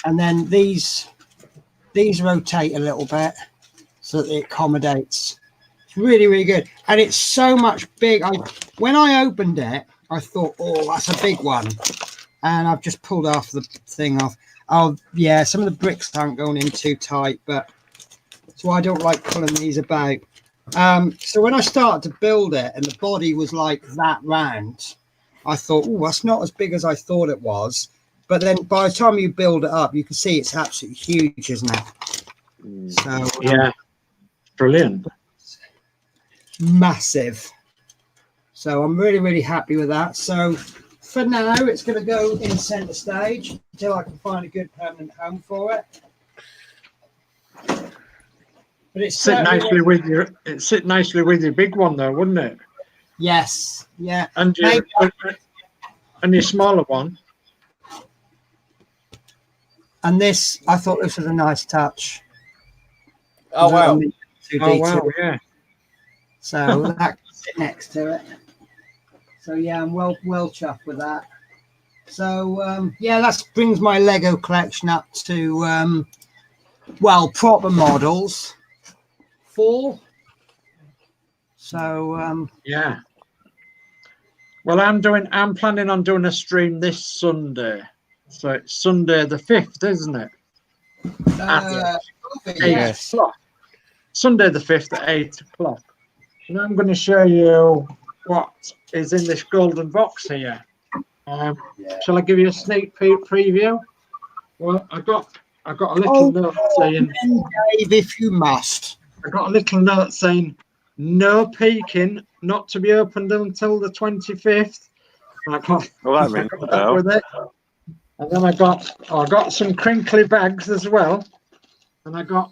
And then these rotate a little bit so that it accommodates. It's really, really good. And it's so much big. When I opened it, I thought, oh, that's a big one. And I've just pulled off the thing off. Oh, yeah, some of the bricks aren't going in too tight, but that's why I don't like pulling these about. So when I started to build it and the body was like that round, I thought, oh, that's not as big as I thought it was. But then by the time you build it up, you can see it's absolutely huge, isn't it? So yeah, brilliant. Massive. So I'm really, really happy with that. So for now, it's going to go in centre stage until I can find a good permanent home for it. But it's sit nicely with your big one though, wouldn't it? Yes, yeah. And your smaller one. And this, I thought this was a nice touch. Oh wow! Oh wow! Yeah. So that can sit next to it. So yeah, I'm well chuffed with that. So yeah, that brings my Lego collection up to proper models 4. So yeah. Well, I'm planning on doing a stream this Sunday. So it's Sunday the 5th, isn't it? yes. 8 o'clock. Sunday the 5th at 8 o'clock. And I'm going to show you what is in this golden box here. Shall I give you a sneak preview? Well, I got a little note saying, Dave, if you must. I got a little note saying, no peeking, not to be opened until the 25th. Well, that means with it. And then I got some crinkly bags as well, and I got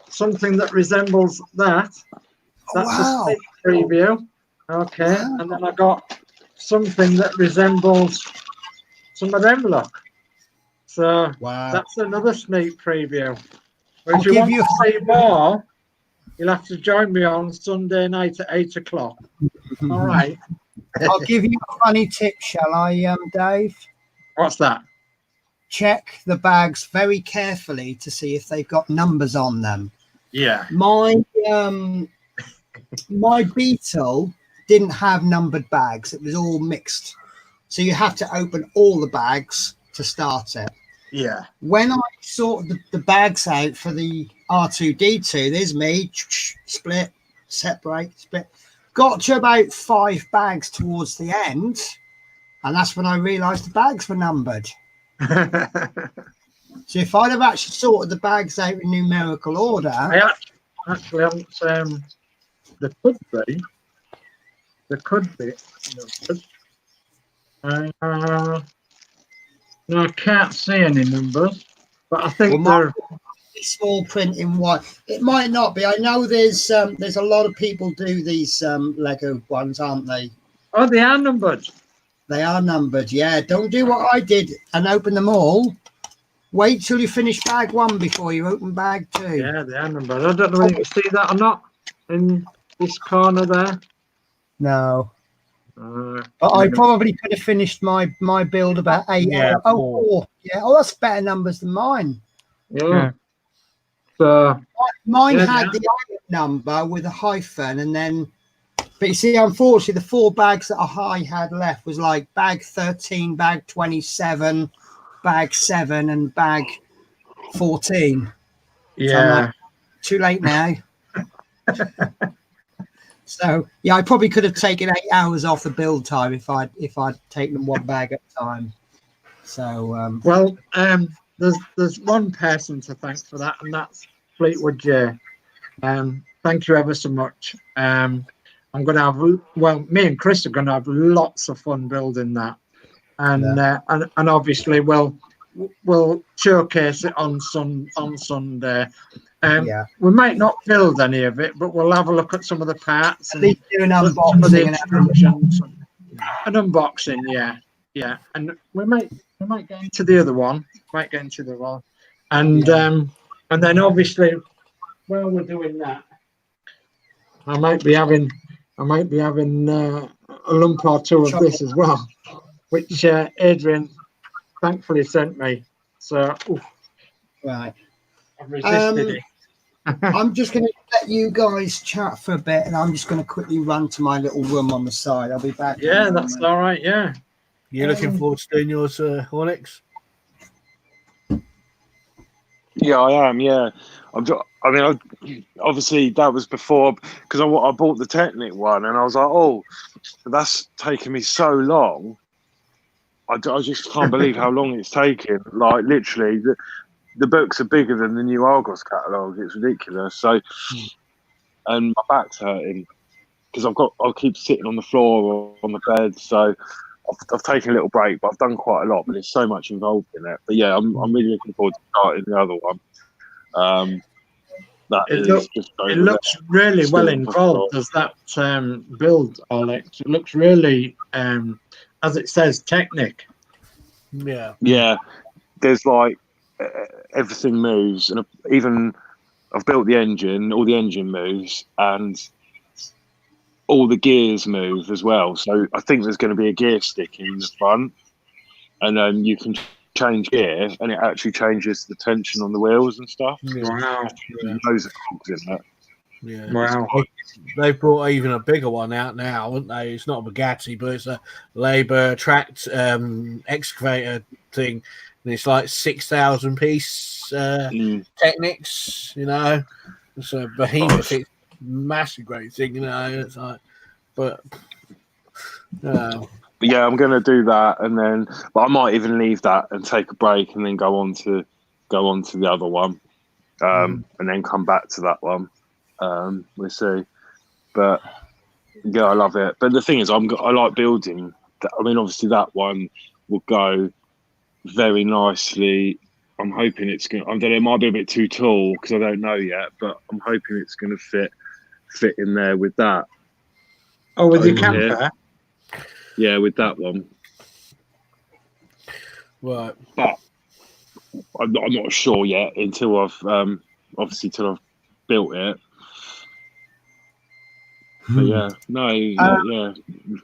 something that resembles that. That's a sneak preview. Okay, and then I got something that resembles some of them. Look, so that's another sneak preview. But if you want to see more, you'll have to join me on Sunday night at 8 o'clock. All right. I'll give you a funny tip, shall I, Dave? What's that? Check the bags very carefully to see if they've got numbers on them. Yeah. My Beetle didn't have numbered bags. It was all mixed. So you have to open all the bags to start it. Yeah. When I sorted the bags out for the R2-D2, there's me, split, separate, split. Got to about 5 bags towards the end, and that's when I realised the bags were numbered. So if I'd have actually sorted the bags out in numerical order... I actually haven't... there could be numbered. No, I can't see any numbers, but I think they're... small print in white. It might not be. I know there's a lot of people do these Lego ones, aren't they? Oh, they are numbered. They are numbered. Yeah. Don't do what I did and open them all. Wait till you finish bag 1 before you open bag 2. Yeah, they are numbered. I don't know whether you can see that or not in this corner there. No. But I probably could have finished my build about 8. Yeah, 4. Yeah. Oh, that's better numbers than mine. Yeah. So Mine had the number with a hyphen and then But you see, unfortunately, the 4 bags that I had left was like bag 13, bag 27, bag 7, and bag 14. Yeah. So I'm like, too late now. So yeah, I probably could have taken 8 hours off the build time if I'd taken them 1 bag at a time. So well, there's one person to thank for that, and that's Fleetwood J. Thank you ever so much. I'm going to have, well, me and Chris are going to have lots of fun building that, and and obviously we'll showcase it on Sunday. We might not build any of it, but we'll have a look at some of the parts and do an some of unboxing the instructions. An unboxing, yeah, and we might get into the other one. And then obviously while we're doing that, I might be having a lump or 2 of this as well, which Adrian thankfully sent me. So right, I've resisted it. I'm just going to let you guys chat for a bit, and I'm just going to quickly run to my little room on the side. I'll be back. Yeah, that's all right. Yeah. You looking forward to doing yours, Onyx? Yeah, I am. Yeah, obviously that was before, because I bought the Technic one, and I was like, oh, that's taken me so long. I just can't believe how long it's taken. Like literally, the books are bigger than the new Argos catalogue. It's ridiculous. So, and my back's hurting because I'll keep sitting on the floor or on the bed. So I've taken a little break, but I've done quite a lot. But there's so much involved in it. But yeah, I'm really looking forward to starting the other one. It looks really well involved. Does that build, Alex? It looks really, as it says, Technic. Yeah. Yeah. There's like everything moves, and even I've built the engine. All the engine moves, and all the gears move as well. So I think there's going to be a gear stick in the front, and then you can change gear, and it actually changes the tension on the wheels and stuff. Wow. Loads of cogs in that. Yeah. Wow. They've brought even a bigger one out now, haven't they? It's not a Bugatti, but it's a Labour tracked excavator thing. And it's like 6,000 piece Technics, you know. It's a behemoth. It's a massive great thing, you know. It's like, but yeah, I'm going to do that, but I might even leave that and take a break, and then go on to the other one, and then come back to that one. We'll see, but yeah, I love it. But the thing is, I like building. I mean, obviously that one will go very nicely. I'm hoping it's going. I don't know. It might be a bit too tall because I don't know yet, but I'm hoping it's going to fit in there with that. Oh, with your camper. Yeah, with that one. Right. But I'm not sure yet until I've built it. But yeah, yeah.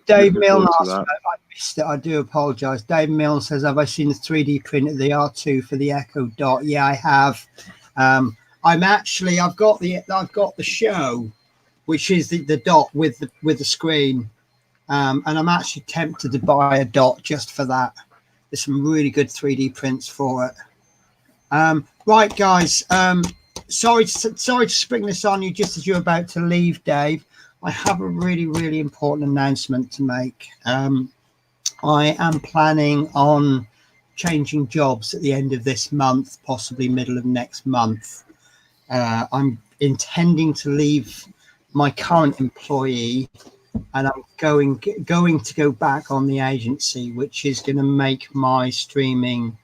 Dave Milne asked, I missed it. I do apologise. Dave Milne says, "Have I seen the 3D print of the R2 for the Echo Dot?" Yeah, I have. I've got the show, which is the dot with the screen. And I'm actually tempted to buy a dot just for that. There's some really good 3D prints for it. Right, guys. Sorry to spring this on you just as you're about to leave, Dave. I have a really, really important announcement to make. I am planning on changing jobs at the end of this month, possibly middle of next month. I'm intending to leave my current employee, and I'm going to go back on the agency, which is going to make my streaming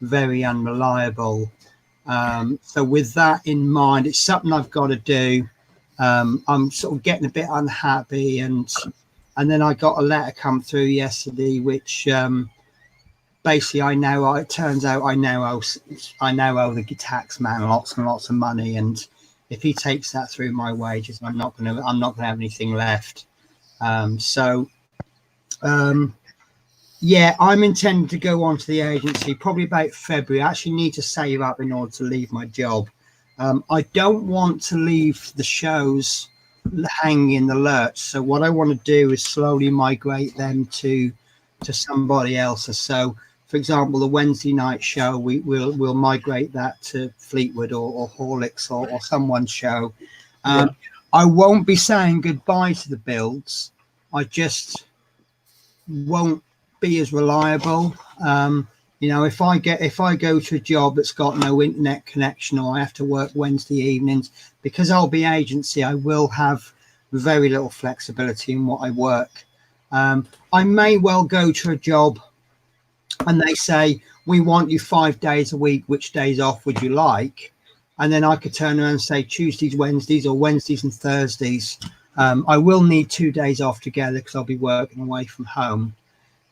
very unreliable. So with that in mind, it's something I've got to do. I'm sort of getting a bit unhappy, and then I got a letter come through yesterday, which basically it turns out I now owe the tax man lots and lots of money, and if he takes that through my wages, I'm not gonna have anything left. Yeah, I'm intending to go on to the agency probably about February. I actually need to save up in order to leave my job. I don't want to leave the shows hanging in the lurch. So what I want to do is slowly migrate them to somebody else. So, for example, the Wednesday night show, we'll migrate that to Fleetwood or Horlicks or someone's show. I won't be saying goodbye to the builds. I just won't be as reliable. You know, if I go to a job that's got no internet connection, or I have to work Wednesday evenings, because I'll be agency, I will have very little flexibility in what I work. I may well go to a job and they say, we want you 5 days a week, which days off would you like? And then I could turn around and say Tuesdays, Wednesdays, or Wednesdays and Thursdays. I will need 2 days off together because I'll be working away from home.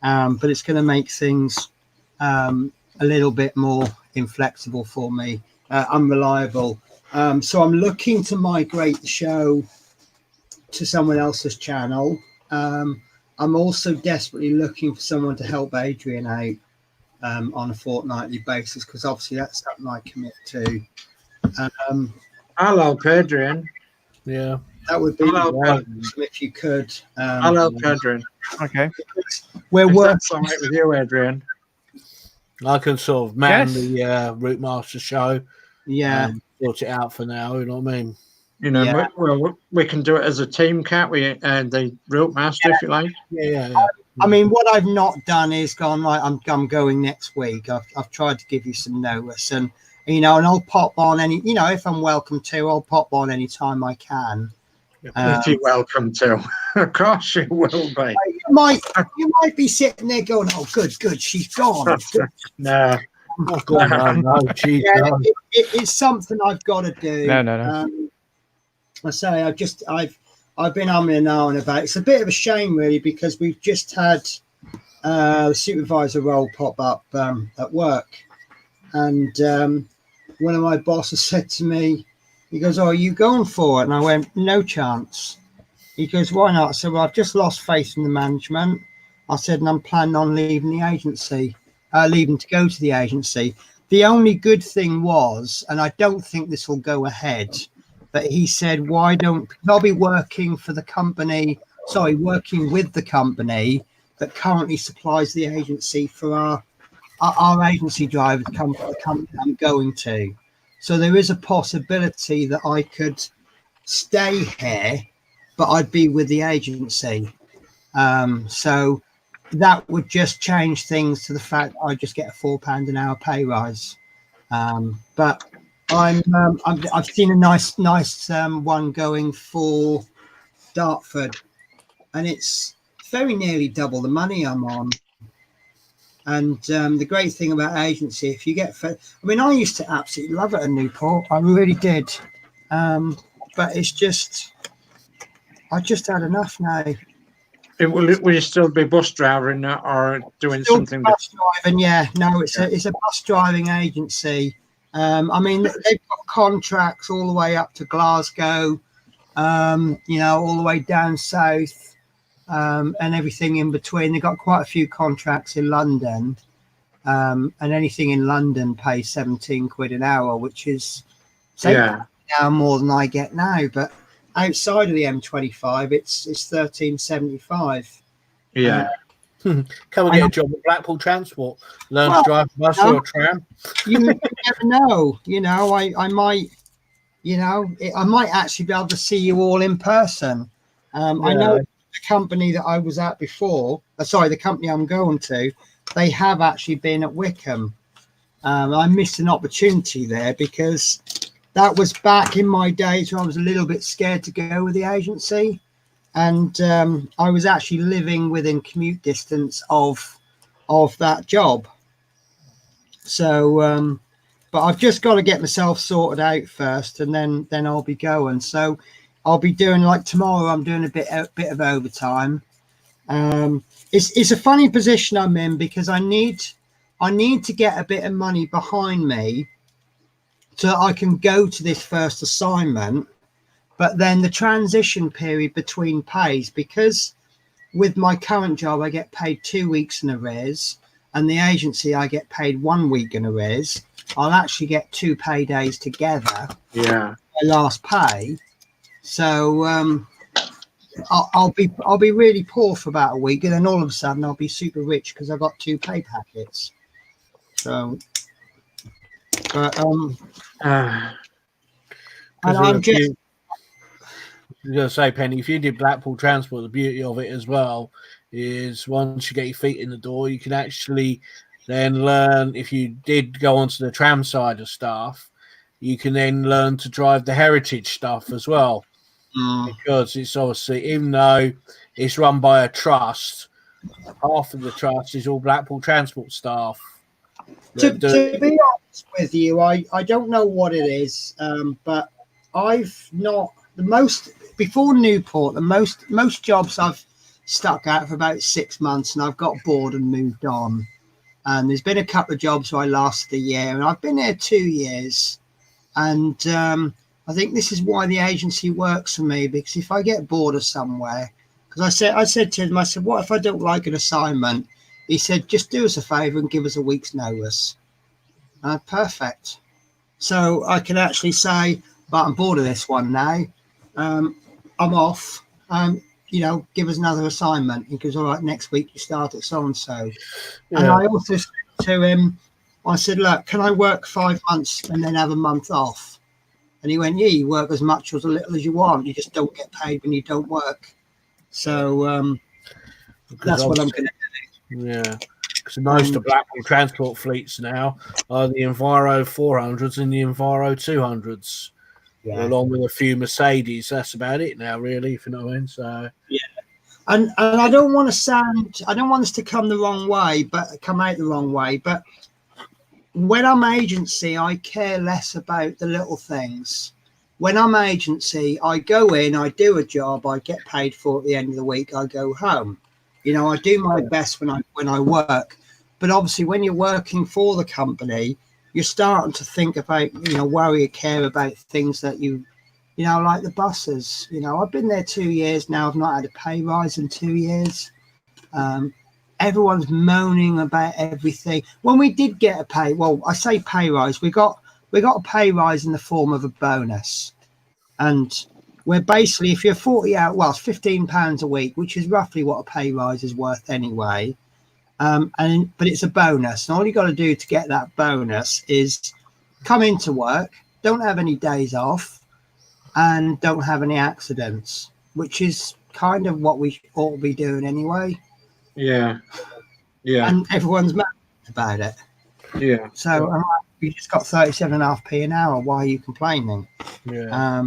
But it's going to make things a little bit more inflexible for me, unreliable. So I'm looking to migrate the show to someone else's channel. I'm also desperately looking for someone to help Adrian out on a fortnightly basis, because obviously that's something I commit to. I'll help Adrian. Yeah, that would be awesome if you could. I'll help Adrian. Okay. We're If working. that's all right with you, Adrian. I can sort of man Yes. the Routemaster show. Yeah. Sort it out for now. You know what I mean? You know, Yeah. we can do it as a team, can't we? And the Routemaster, if you like. Yeah. I mean, what I've not done is gone, right, I'm going next week. I've tried to give you some notice, and you know, and I'll pop on any, you know, if I'm welcome to, I'll pop on any time I can. If you're welcome to. Of course you will be. You might be sitting there going, oh, good, she's gone. No. Oh, God, no, geez, Yeah, no. it's something I've got to do. No. I say I've been umming and ahhing about it. It's a bit of a shame, really, because we've just had the supervisor role pop up at work, and one of my bosses said to me, he goes, "Oh, are you going for it?" And I went, "No chance." He goes, "Why not?" I said, "Well, I've just lost faith in the management." I said, "And I'm planning on leaving the agency, leaving to go to the agency." The only good thing was, and I don't think this will go ahead, but he said, "Why don't?" Because I'll be working with the company that currently supplies the agency for our agency drivers come from the company I'm going to. So there is a possibility that I could stay here, but I'd be with the agency. So that would just change things to the fact I just get a £4 an hour pay rise. But I've seen a nice one going for Dartford, and it's very nearly double the money I'm on. And the great thing about agency, if you get I mean, I used to absolutely love it at Newport. I really did. But it's just, I just had enough now. Will you still be bus driving or doing Still something? bus driving, yeah. No, it's a bus driving agency. I mean, they've got contracts all the way up to Glasgow, you know, all the way down south. And everything in between. They've got quite a few contracts in London, and anything in London pays 17 quid an hour, which is now more than I get now. But outside of the M25, it's 13.75. Yeah. Come and get a job at Blackpool Transport. Learn to drive a bus or a tram. You never know. You know, I might. You know, I might actually be able to see you all in person. I know. The company that I was at before, the company I'm going to, they have actually been at Wickham. I missed an opportunity there because that was back in my days when I was a little bit scared to go with the agency, and I was actually living within commute distance of that job. So, but I've just got to get myself sorted out first, and then I'll be going. So I'll be doing, like tomorrow, I'm doing a bit of overtime. It's a funny position I'm in because I need to get a bit of money behind me so I can go to this first assignment. But then the transition period between pays, because with my current job I get paid 2 weeks in arrears, and the agency I get paid 1 week in arrears. I'll actually get 2 paydays together. Yeah. My last pay. So I'll be really poor for about a week, and then all of a sudden I'll be super rich because I've got 2 pay packets. So, but and I'm if just. I was going to say, Penny, if you did Blackpool Transport, the beauty of it as well is once you get your feet in the door, you can actually then learn. If you did go onto the tram side of stuff, you can then learn to drive the heritage stuff as well. Because it's obviously, even though it's run by a trust, half of the trust is all Blackpool Transport staff. To be honest with you, I don't know what it is, but I've not the most before Newport. The most jobs I've stuck out for about 6 months, and I've got bored and moved on. And there's been a couple of jobs where I lasted a year, and I've been there 2 years. And I think this is why the agency works for me, because if I get bored of somewhere, because I said to him, I said, what if I don't like an assignment? He said, just do us a favour and give us a week's notice. Perfect. So I can actually say, but I'm bored of this one now. I'm off. Give us another assignment. He goes, all right, next week you start at so-and-so. Yeah. And I also said to him, I said, look, can I work 5 months and then have a month off? And he went, yeah, you work as much or as little as you want. You just don't get paid when you don't work. So that's what I'm going to do. Yeah. Because most of Blackpool Transport fleets now are the Enviro 400s and the Enviro 200s. Yeah. Along with a few Mercedes. That's about it now, really, if you know what I mean. So yeah. And I don't want this to come out the wrong way, but when I'm agency, I care less about the little things. When I'm agency, I go in, I do a job, I get paid for it at the end of the week, I go home. I do my best when I work. But obviously, when you're working for the company, you're starting to think about, worry and care about things that like the buses. I've been there 2 years now. I've not had a pay rise in 2 years. Everyone's moaning about everything. When we did get a pay, well, I say pay rise, we got a pay rise in the form of a bonus. And we're basically, if you're 40 hours, well, it's £15 a week, which is roughly what a pay rise is worth anyway. But it's a bonus. And all you got to do to get that bonus is come into work, don't have any days off, and don't have any accidents, which is kind of what we ought to be doing anyway. Yeah. And everyone's mad about it. Yeah. So you just got 37.5p an hour. Why are you complaining? Yeah.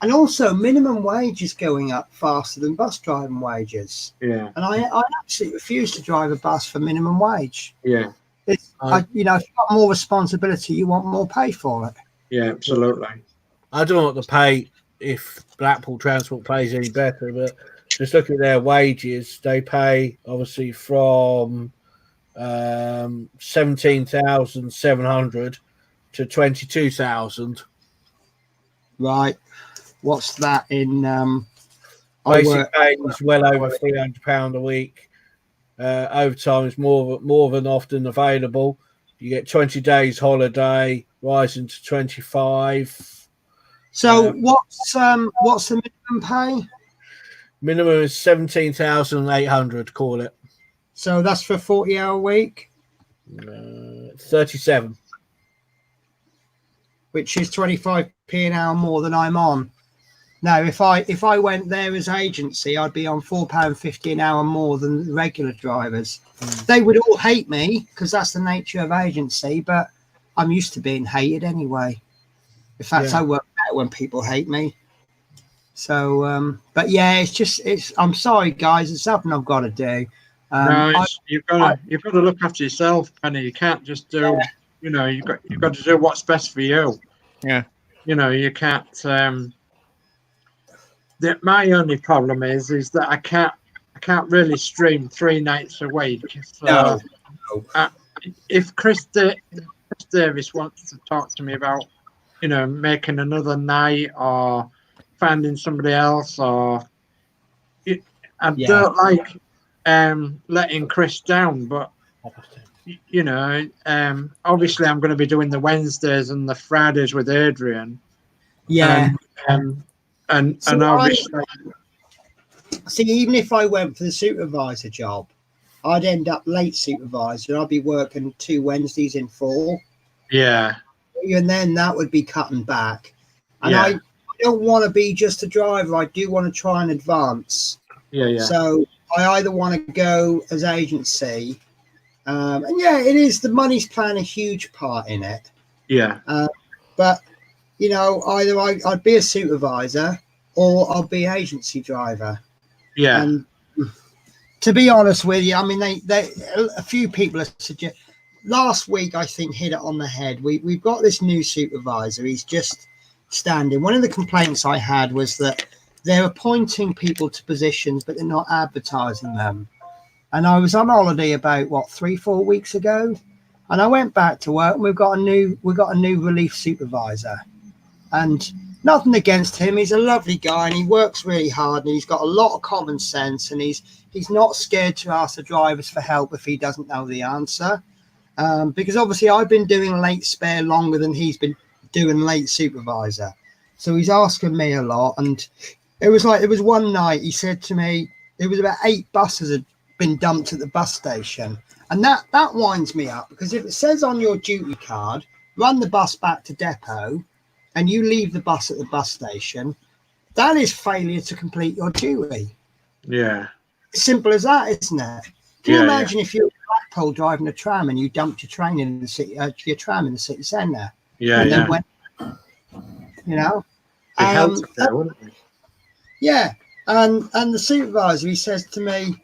And also, minimum wage is going up faster than bus driving wages. Yeah. And I absolutely refuse to drive a bus for minimum wage. Yeah. If you've got more responsibility, you want more pay for it. Yeah, absolutely. I don't know what the pay, if Blackpool Transport pays any better, but just look at their wages. They pay, obviously, from 17,700 to 22,000. Right. What's that in? Basic pay is well over £300 a week. Overtime is more than often available. You get 20 days holiday, rising to 25. So what's the minimum pay? Minimum is 17,800. Call it. So that's for a 40-hour week. 37. Which is 25p an hour more than I'm on. Now, if I went there as agency, I'd be on £4.50 an hour more than the regular drivers. They would all hate me because that's the nature of agency, but I'm used to being hated anyway. In fact, I work better when people hate me. So, but yeah, I'm sorry, guys. It's something I've got to do. You've got to look after yourself, Penny. You can't just do, you've got to do what's best for you. Yeah. You can't. My only problem is that I can't really stream 3 nights a week. So if Chris Davis wants to talk to me about, making another night or finding somebody else, or I don't like letting Chris down, but obviously I'm going to be doing the Wednesdays and the Fridays with Adrian. Yeah. And So obviously, see, even if I went for the supervisor job, I'd end up late supervisor. I'd be working 2 Wednesdays in 4. yeah, And then that would be cutting back. And yeah, I don't want to be just a driver. I do want to try and advance. yeah. So I either want to go as agency, and yeah, it is, the money's playing a huge part in it. Yeah. But you know, either I'd be a supervisor or I'll be agency driver. Yeah. And to be honest with you, I mean, they a few people have suggested. Last week, I think, hit it on the head. We've got this new supervisor. He's just standing. One of the complaints I had was that they're appointing people to positions, but they're not advertising them. And I was on holiday about 3-4 weeks ago, and I went back to work. And we've got a new relief supervisor, and nothing against him. He's a lovely guy, and he works really hard, and he's got a lot of common sense, and he's not scared to ask the drivers for help if he doesn't know the answer. Because obviously I've been doing late spare longer than he's been doing late supervisor. So he's asking me a lot. And it was one night he said to me, there was about 8 buses had been dumped at the bus station. And that winds me up, because if it says on your duty card, run the bus back to depot, and you leave the bus at the bus station, that is failure to complete your duty. Yeah. Simple as that, isn't it? Can you imagine if you're Blackpool driving a tram and you dumped your train in the city, your tram in the city centre? Yeah, and yeah. then went, you know, Be held there, wouldn't it? yeah. And the supervisor, he says to me,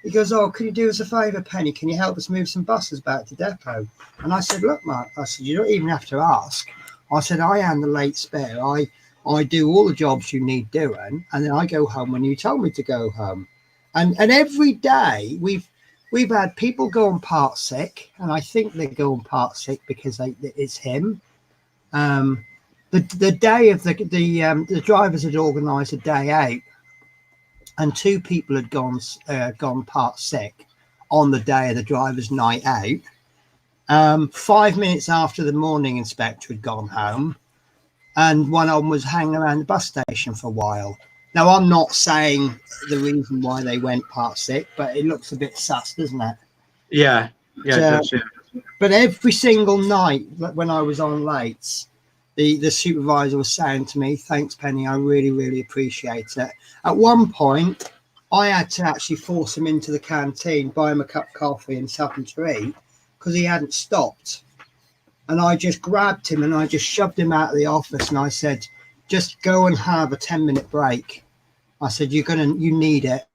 he goes, "Oh, can you do us a favour, Penny? Can you help us move some buses back to depot?" And I said, "Look, Mark," I said, "you don't even have to ask." I said, "I am the late spare. I do all the jobs you need doing, and then I go home when you tell me to go home." And every day we've had people go on part sick, and I think they go on part sick because it's him. The day of the drivers had organised a day out, and 2 people had gone part sick on the day of the driver's night out. 5 minutes after the morning inspector had gone home, and one of them was hanging around the bus station for a while. Now, I'm not saying the reason why they went part sick, but it looks a bit sus, doesn't it? Yeah. Yeah, that's it. But every single night when I was on late, the supervisor was saying to me, "Thanks, Penny, I really, really appreciate it." At one point, I had to actually force him into the canteen, buy him a cup of coffee and something to eat, because he hadn't stopped. And I just grabbed him and I just shoved him out of the office, and I said, "Just go and have a 10-minute break." I said, you need it.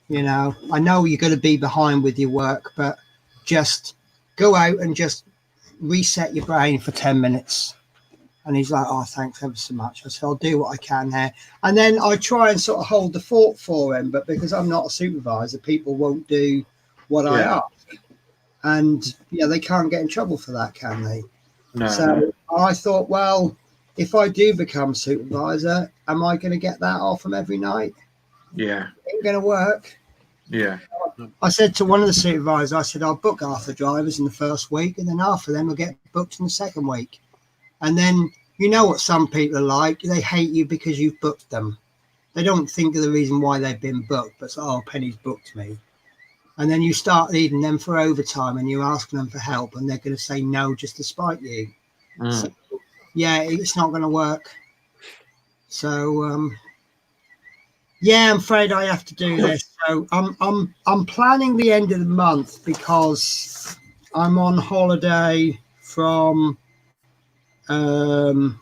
You know, I know you're going to be behind with your work, but just go out and just reset your brain for 10 minutes. And he's like, "Oh, thanks ever so much." I said, "I'll do what I can here." And then I try and sort of hold the fort for him, but because I'm not a supervisor, people won't do what I ask. And yeah, they can't get in trouble for that, can they? No. So I thought, well, if I do become supervisor, am I going to get that off them every night? Yeah. It ain't going to work. Yeah. I said to one of the supervisors, I said, "I'll book half the drivers in the first week, and then half of them will get booked in the second week." And then, you know what some people are like, they hate you because you've booked them. They don't think of the reason why they've been booked, but "Oh, Penny's booked me." And then you start needing them for overtime, and you're asking them for help, and they're going to say no just to spite you. So, yeah, it's not going to work. So yeah, I'm afraid I have to do this. So I'm planning the end of the month, because I'm on holiday from the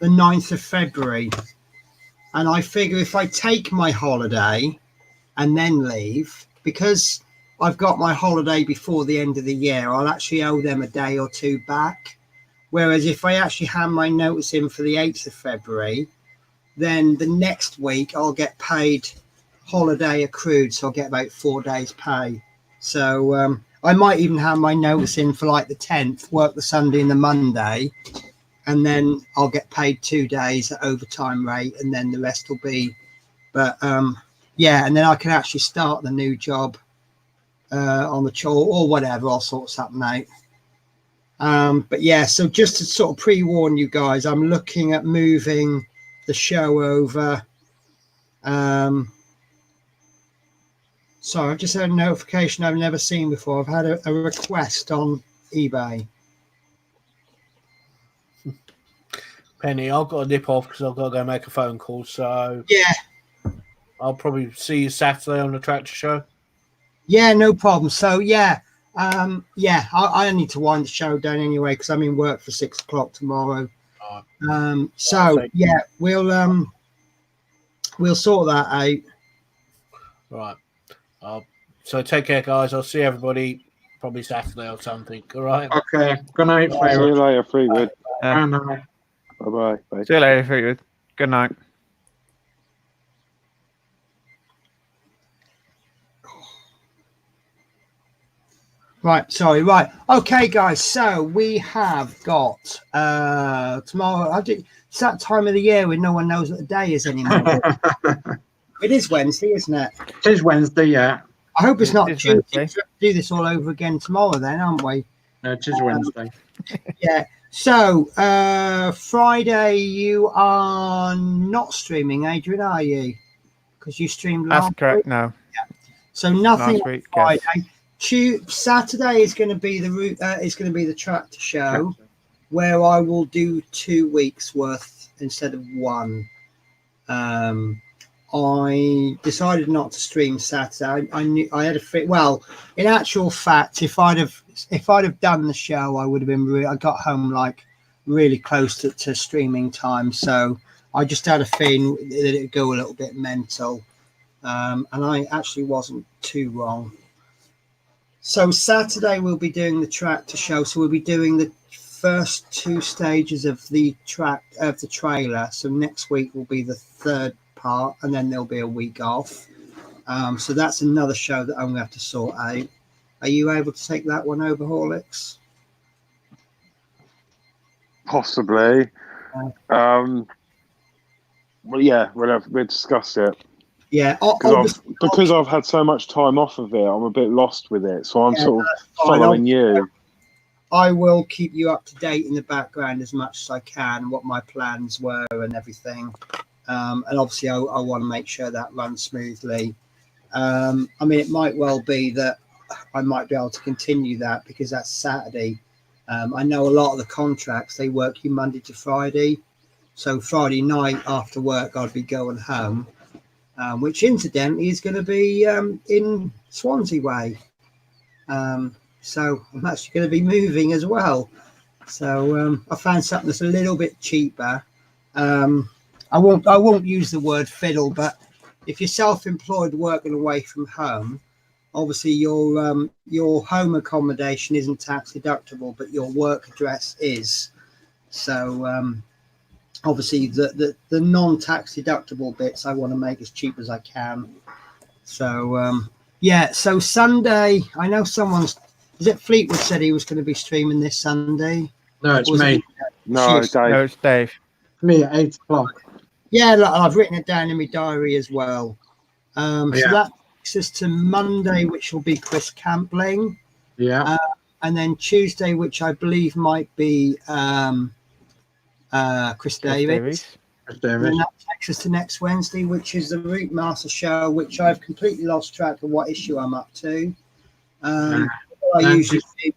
9th of February, and I figure if I take my holiday and then leave, because I've got my holiday before the end of the year, I'll actually owe them a day or 2 back. Whereas if I actually hand my notice in for the 8th of February, then the next week I'll get paid holiday accrued, so I'll get about 4 days pay. So I might even have my notice in for like the 10th, work the Sunday and the Monday, and then I'll get paid 2 days at overtime rate, and then the rest will be. But yeah, and then I can actually start the new job on the chore or whatever. I'll sort something out. But yeah, so just to sort of pre-warn you guys, I'm looking at moving the show over. Sorry, I've just had a notification I've never seen before. I've had a request on eBay. Penny, I've got to nip off because I've got to go make a phone call. So Yeah. I'll probably see you Saturday on the tractor show. Yeah, no problem. So yeah, I need to wind the show down anyway because I'm in work for 6 o'clock tomorrow. So yeah, we'll sort that out. Right. So take care, guys. I'll see everybody probably Saturday or something. All right. Okay. Good night, See you later, Fleetwood. Bye now. Bye bye. See you later, Fleetwood. Good night. Right, sorry, right. Okay, guys, so we have got tomorrow. It's that time of the year when no one knows what the day is anymore. It is Wednesday, isn't it? It is Wednesday, yeah. I hope it's not Tuesday. Wednesday. We have to do this all over again tomorrow then, aren't we? No, it is Wednesday. Yeah. So Friday you are not streaming, Adrian, are you? Because you streamed last That's correct. week. No. So nothing Last on week, Friday. yes. Saturday is going to be the tractor show, where I will do 2 weeks worth instead of one. I decided not to stream Saturday. I knew I had well, in actual fact, if I'd have done the show, I would have been. I got home like really close to streaming time, so I just had a feeling that it'd go a little bit mental, and I actually wasn't too wrong. So Saturday we'll be doing the tractor show. So we'll be doing the first 2 stages of the trailer. So next week will be the 3rd part, and then there'll be a week off. So that's another show that I'm gonna have to sort out. Are you able to take that one over, Horlicks? Possibly. Well, yeah, we'll discuss it. Yeah, because I've had so much time off of it, I'm a bit lost with it. So I'm sort of fine. following you. I will keep you up to date in the background as much as I can, what my plans were and everything. And obviously, I want to make sure that runs smoothly. I mean, it might well be that I might be able to continue that because that's Saturday. I know a lot of the contracts, they work you Monday to Friday. So Friday night after work, I'd be going home. Which incidentally is going to be in Swansea Way. So I'm actually going to be moving as well. So I found something that's a little bit cheaper. I won't use the word fiddle, but if you're self-employed working away from home, obviously your home accommodation isn't tax deductible, but your work address is. So obviously the non-tax deductible bits I want to make as cheap as I can. So yeah, so Sunday, I know is it Fleetwood said he was going to be streaming this Sunday? No, it's me. No, Dave. No, it's Dave. Me at 8 o'clock. Yeah, look, I've written it down in my diary as well. So that takes us to Monday, which will be Chris Campling. Yeah. And then Tuesday, which I believe might be Chris Davies. And then that takes us to next Wednesday, which is the Routemaster show, which I've completely lost track of what issue I'm up to. I usually do,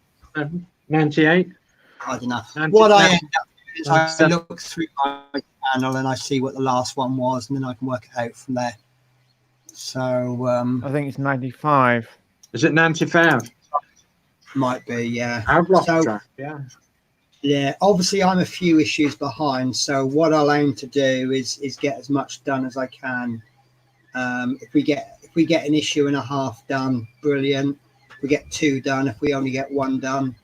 98. I don't know. 90, What I end up doing is I 97. look through my channel and I see what the last one was, and then I can work it out from there. So I think it's 95. Is it 95? might be, yeah. I've lost So, track. Yeah. yeah, obviously I'm a few issues behind, so what I'll aim to do is get as much done as I can. If we get an issue and a half done, brilliant. If we get 2 done, if we only get 1 done.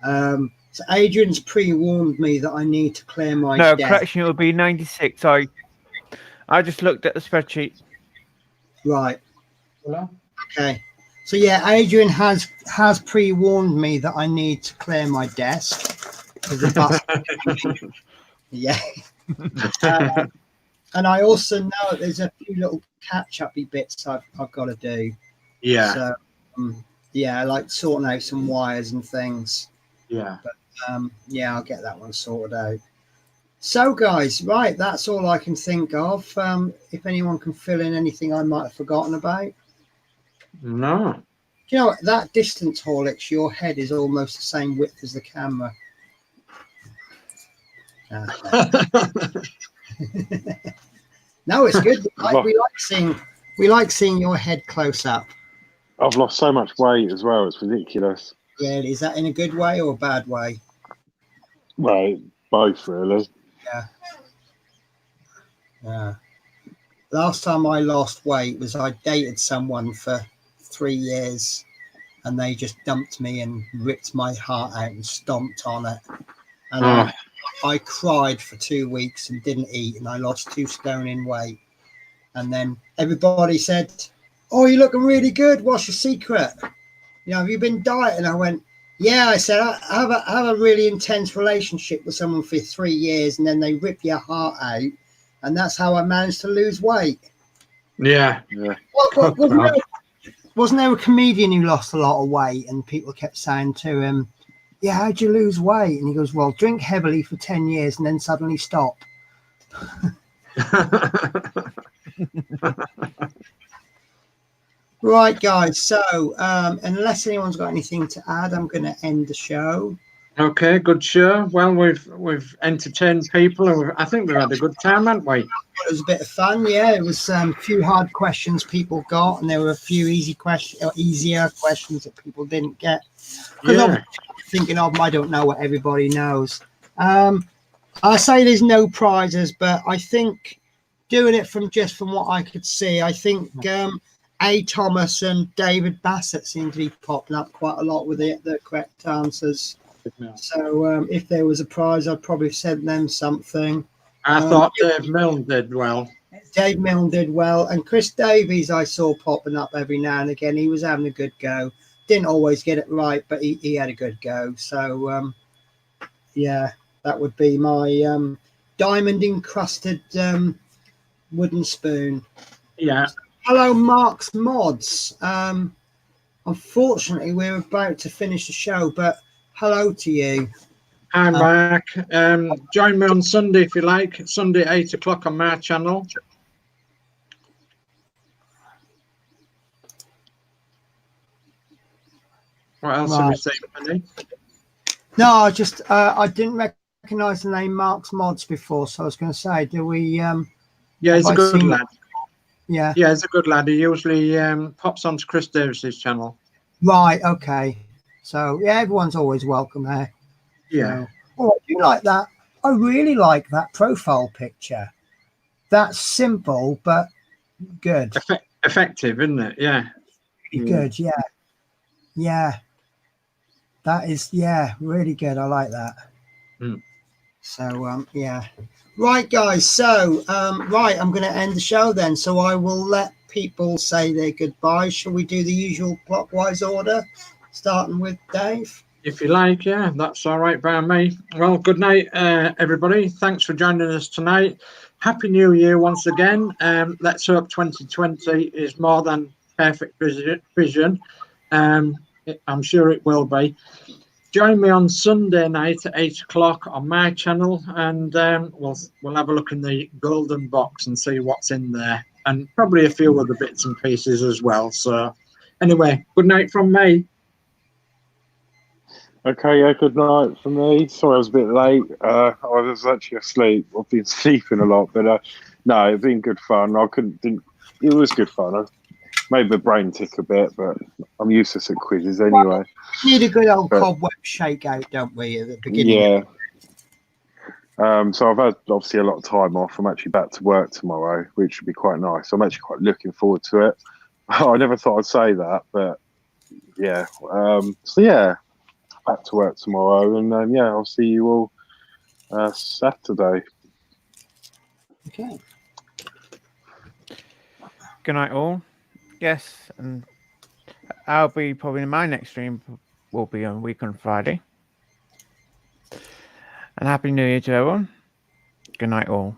So Adrian's pre-warned me that I need to clear my desk. Correction, it will be 96. I just looked at the spreadsheet. Right. Hello? Okay. So yeah, Adrian has pre-warned me that I need to clear my desk. Yeah. And I also know that there's a few little catch-up-y bits I've got to do. Yeah. So yeah, like sorting out some wires and things. Yeah. But Yeah, I'll get that one sorted out. So, guys, right, that's all I can think of. If anyone can fill in anything I might have forgotten about. No. Do you know, that distance, Horlicks, your head is almost the same width as the camera. No, it's good. We like seeing your head close up. I've lost so much weight as well. It's ridiculous. Yeah, is that in a good way or a bad way? Well, both really. Yeah. Last time I lost weight was I dated someone for 3 years, and they just dumped me and ripped my heart out and stomped on it. And I cried for 2 weeks and didn't eat, and I lost 2 stone in weight. And then everybody said, "Oh, you're looking really good. What's your secret? You know, have you been dieting?" I went, "Yeah." I said, I have a really intense relationship with someone for 3 years, and then they rip your heart out, and that's how I managed to lose weight. Yeah. Well, wasn't there a comedian who lost a lot of weight, and people kept saying to him, "Yeah, how'd you lose weight?" And he goes, "Well, drink heavily for 10 years and then suddenly stop." Right, guys. So, unless anyone's got anything to add, I'm going to end the show. Okay, good show. Well, we've entertained people, and I think we've had a good time, haven't we? It was a bit of fun, yeah. It was a few hard questions people got, and there were a few easier questions that people didn't get. Because I'm thinking of them, I don't know what everybody knows. I say there's no prizes, but I think doing it from what I could see, I think A. Thomas and David Bassett seem to be popping up quite a lot with the correct answers. So if there was a prize, I'd probably send them something. I thought Dave Milne did well. Dave Milne did well, and Chris Davies I saw popping up every now and again. He was having a good go. Didn't always get it right, but he had a good go. So yeah, that would be my diamond encrusted wooden spoon. Yeah. Hello, Mark's Mods. Unfortunately, we're about to finish the show, but hello to you. Hi, Mark. Join me on Sunday if you like. Sunday, 8 o'clock on my channel. What else have we seen, Penny? No, I didn't recognise the name Mark's Mods before, so I was going to say, do we? Yeah, he's a good lad. Yeah. Yeah, he's a good lad. He usually pops onto Chris Davis's channel. Right. Okay. So yeah, everyone's always welcome there. Yeah. Oh, I do like that. I really like that profile picture. That's simple but good. Effective, isn't it? Yeah. Good. Yeah. Yeah. That is, yeah, really good. I like that. So yeah. Right, guys. So right, I'm going to end the show then. So I will let people say their goodbyes. Shall we do the usual clockwise order, starting with Dave? If you like, yeah, that's all right by me. Well, good night, everybody. Thanks for joining us tonight. Happy New Year once again. Let's hope 2020 is more than perfect vision. I'm sure it will be. Join me on Sunday night at 8 o'clock on my channel, and we'll have a look in the golden box and see what's in there, and probably a few other bits and pieces as well. So anyway, good night from me. Okay, yeah, good night for me. Sorry I was a bit late. I was actually asleep. I've been sleeping a lot, but no, it's been good fun. It was good fun. I made my brain tick a bit, but I'm useless at quizzes anyway. Well, we need a good old cobweb shakeout, don't we, at the beginning? Yeah. So I've had obviously a lot of time off. I'm actually back to work tomorrow, which would be quite nice. I'm actually quite looking forward to it. I never thought I'd say that, but yeah. So yeah, back to work tomorrow, and yeah, I'll see you all Saturday. Okay. Good night, all. Yes, and I'll be probably my next stream will be on week on Friday. And Happy New Year to everyone. Good night, all.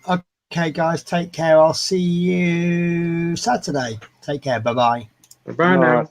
Okay, guys, take care. I'll see you Saturday. Take care. Bye-bye. Bye now.